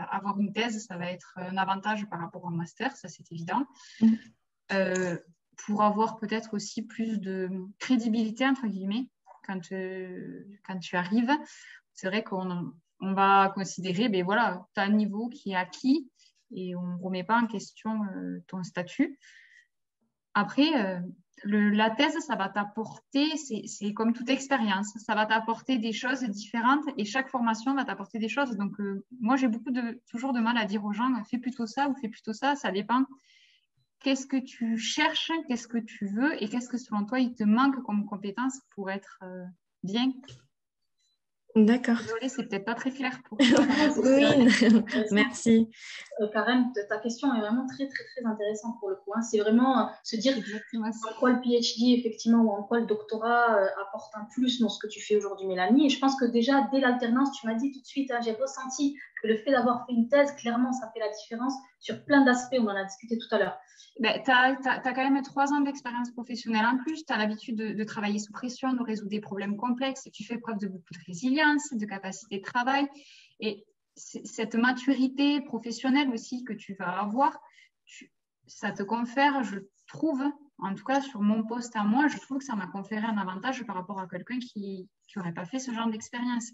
avoir une thèse, ça va être un avantage par rapport au master, ça c'est évident. Pour avoir peut-être aussi plus de crédibilité, entre guillemets, quand tu arrives, c'est vrai qu'on va considérer, ben voilà, tu as un niveau qui est acquis et on ne remet pas en question ton statut. Après, la thèse, ça va t'apporter, c'est comme toute expérience, ça va t'apporter des choses différentes et chaque formation va t'apporter des choses. Donc, moi, j'ai toujours de mal à dire aux gens, fais plutôt ça ou fais plutôt ça, ça dépend. Qu'est-ce que tu cherches, qu'est-ce que tu veux et qu'est-ce que selon toi, il te manque comme compétence pour être bien? D'accord. Désolée, c'est peut-être pas très clair pour toi. Oui, merci. Karen, ta question est vraiment très, très, très intéressante pour le coup. Hein. C'est vraiment se dire en quoi le PhD, effectivement, ou en quoi le doctorat apporte un plus dans ce que tu fais aujourd'hui, Mélanie. Et je pense que déjà, dès l'alternance, tu m'as dit tout de suite, hein, j'ai ressenti que le fait d'avoir fait une thèse, clairement, ça fait la différence sur plein d'aspects. On en a discuté tout à l'heure. Ben, tu as quand même 3 ans d'expérience professionnelle en plus, tu as l'habitude de travailler sous pression, de résoudre des problèmes complexes, tu fais preuve de beaucoup de résilience, de capacité de travail. Et cette maturité professionnelle aussi que tu vas avoir, ça te confère, je trouve, en tout cas sur mon poste à moi, je trouve que ça m'a conféré un avantage par rapport à quelqu'un qui n'aurait pas fait ce genre d'expérience.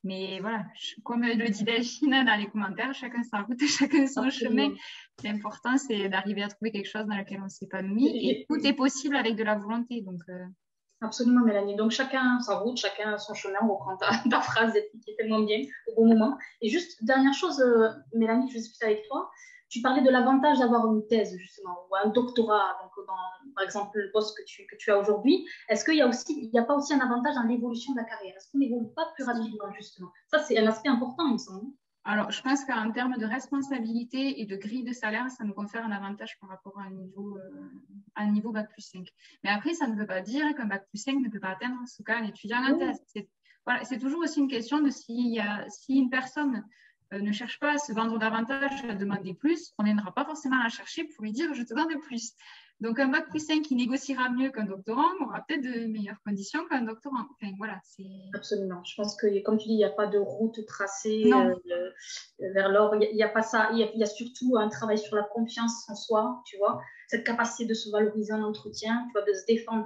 Mais voilà, comme le dit Delphine dans les commentaires, chacun sa route, chacun son chemin. L'important, c'est d'arriver à trouver quelque chose dans lequel on s'épanouit. Et tout est possible avec de la volonté. Donc, Absolument, Mélanie. Donc, chacun sa route, chacun son chemin. On reprend ta phrase qui est tellement bien au bon moment. Et juste, dernière chose, Mélanie, je vais discuter avec toi. Tu parlais de l'avantage d'avoir une thèse, justement, ou un doctorat, donc par exemple, le poste que tu as aujourd'hui. Est-ce qu'il n'y a pas aussi un avantage dans l'évolution de la carrière? Est-ce qu'on n'évolue pas plus rapidement, justement? Ça, c'est un aspect important, il me semble. Alors, je pense qu'en termes de responsabilité et de grille de salaire, ça nous confère un avantage par rapport à un niveau bac plus 5. Mais après, ça ne veut pas dire qu'un bac plus 5 ne peut pas atteindre ce qu'un étudiant en thèse. C'est toujours aussi une question de si une personne ne cherche pas à se vendre davantage, à demander plus, on n'ira pas forcément la chercher pour lui dire « je te donne plus ». Donc, un bac plus 5 qui négociera mieux qu'un doctorant aura peut-être de meilleures conditions qu'un doctorant. Enfin, voilà, absolument. Je pense que, comme tu dis, il n'y a pas de route tracée vers l'or. Il n'y a pas ça. Il y a surtout un travail sur la confiance en soi, tu vois. Cette capacité de se valoriser en entretien, tu vois, de se défendre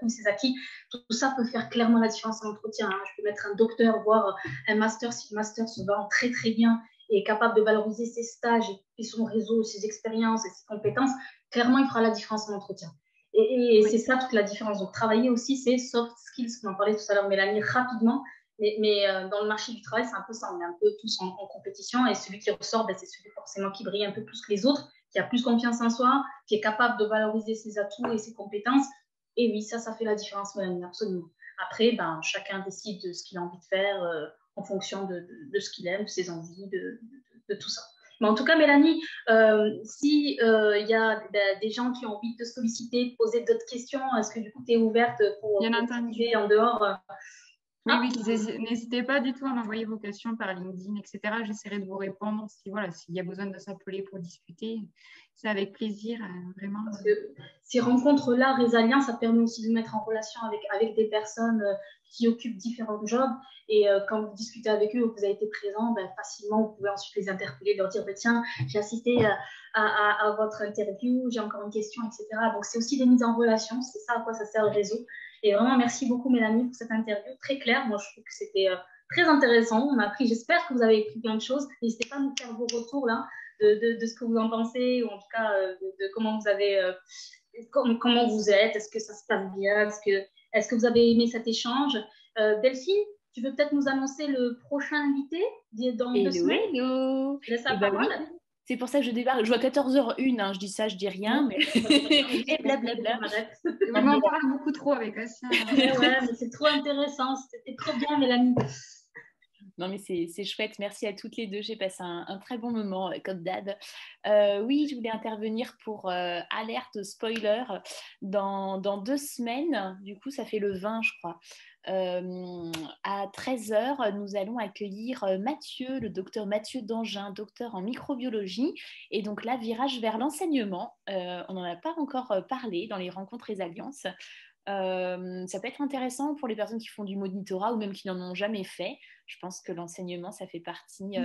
tous ses acquis. Tout ça peut faire clairement la différence en entretien. Hein. Je peux mettre un docteur, voire un master, si le master se vend très, très bien et est capable de valoriser ses stages et son réseau, ses expériences et ses compétences, clairement, il fera la différence en entretien. Et c'est ça toute la différence. Donc, travailler aussi ces soft skills, qu'on en parlait tout à l'heure, Mélanie, rapidement, Mais dans le marché du travail, c'est un peu ça. On est un peu tous en compétition et celui qui ressort, c'est celui forcément qui brille un peu plus que les autres, qui a plus confiance en soi, qui est capable de valoriser ses atouts et ses compétences. Et oui, ça fait la différence, Mélanie, absolument. Après, chacun décide de ce qu'il a envie de faire en fonction de ce qu'il aime, de ses envies, de tout ça. Mais en tout cas, Mélanie, si y a des gens qui ont envie de te solliciter, de poser d'autres questions, est-ce que du coup, tu es ouverte pour discuter en dehors Oui, n'hésitez pas du tout à m'envoyer vos questions par LinkedIn, etc. J'essaierai de vous répondre s'il y a besoin de s'appeler pour discuter. C'est avec plaisir, vraiment. Parce que ces rencontres-là, Résalien, ça permet aussi de mettre en relation avec des personnes qui occupent différents jobs. Et quand vous discutez avec eux, vous avez été présent, facilement, vous pouvez ensuite les interpeller, leur dire tiens, j'ai assisté à votre interview, j'ai encore une question, etc. Donc, c'est aussi des mises en relation. C'est ça à quoi ça sert le réseau. Et vraiment, merci beaucoup, Mélanie, pour cette interview très claire. Moi, je trouve que c'était très intéressant. On a appris, j'espère que vous avez appris plein de choses. N'hésitez pas à nous faire vos retours là, de ce que vous en pensez, ou en tout cas de comment vous avez, comment vous êtes. Est-ce que ça se passe bien? Est-ce que vous avez aimé cet échange? Delphine, tu veux peut-être nous annoncer le prochain invité dans 2 semaines? Hello. Je laisse la parole. Oui. C'est pour ça que je débarque. Je vois 14h01, je dis ça, je dis rien, mais... Et blablabla. On en parle beaucoup trop avec Assia. Ouais, mais c'est trop intéressant. C'était trop bien, Mélanie. Non, mais c'est chouette. Merci à toutes les deux. J'ai passé un très bon moment, comme d'hab. Oui, je voulais intervenir pour alerte spoiler dans 2 semaines. Du coup, ça fait le 20, je crois. À 13h, nous allons accueillir Mathieu, le docteur Mathieu Dangin, docteur en microbiologie. Et donc là, virage vers l'enseignement. On n'en a pas encore parlé dans les rencontres et alliances. Ça peut être intéressant pour les personnes qui font du monitorat ou même qui n'en ont jamais fait. Je pense que l'enseignement, ça fait partie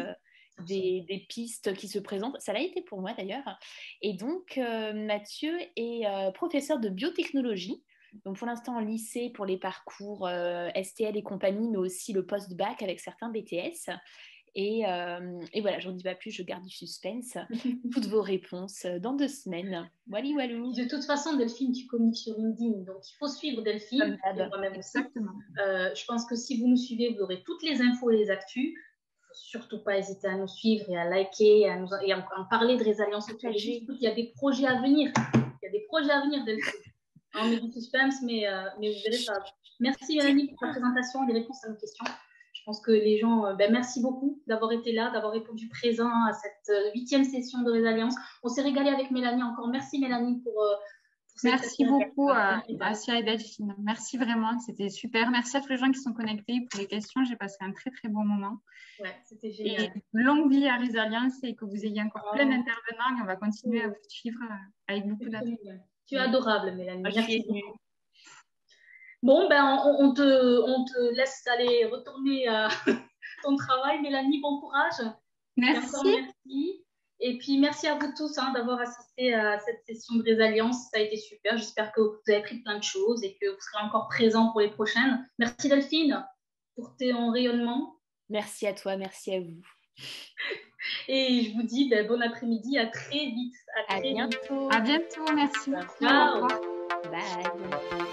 des pistes qui se présentent. Ça l'a été pour moi d'ailleurs. Et donc, Mathieu est professeur de biotechnologie. Donc, pour l'instant, en lycée, pour les parcours STL et compagnie, mais aussi le post-bac avec certains BTS. Et voilà, j'en dis pas plus, je garde du suspense. Toutes vos réponses dans 2 semaines. Wally walou. De toute façon, Delphine, tu communiques sur LinkedIn, donc il faut suivre Delphine. Exactement. Je pense que si vous nous suivez, vous aurez toutes les infos et les actus. Il ne faut surtout pas hésiter à nous suivre et à liker et à en parler de Résalliance Autologie. Il y a des projets à venir. Il y a des projets à venir, Delphine. On met du suspense, mais vous verrez ça. Merci Mélanie pour ta présentation et les réponses à nos questions. Je pense que les gens, merci beaucoup d'avoir été là, d'avoir répondu présent à cette 8e session de Résalliance. On s'est régalé avec Mélanie encore. Merci Mélanie pour cette Merci beaucoup Assia et Delphine. Merci vraiment, c'était super. Merci à tous les gens qui sont connectés pour les questions. J'ai passé un très très bon moment. Ouais, c'était génial. Et longue vie à Résalliance et que vous ayez encore plein d'intervenants. Et on va continuer à vous suivre avec beaucoup d'attention. Tu es adorable, Mélanie. Merci beaucoup. Bon, on te laisse aller retourner à ton travail, Mélanie. Bon courage. Merci. Et encore merci. Et puis, merci à vous tous d'avoir assisté à cette session de Résalliance. Ça a été super. J'espère que vous avez appris plein de choses et que vous serez encore présents pour les prochaines. Merci Delphine pour ton rayonnement. Merci à toi, merci à vous. Et je vous dis bon après-midi, à très vite. À bientôt. À bientôt, merci. Ciao. Bye.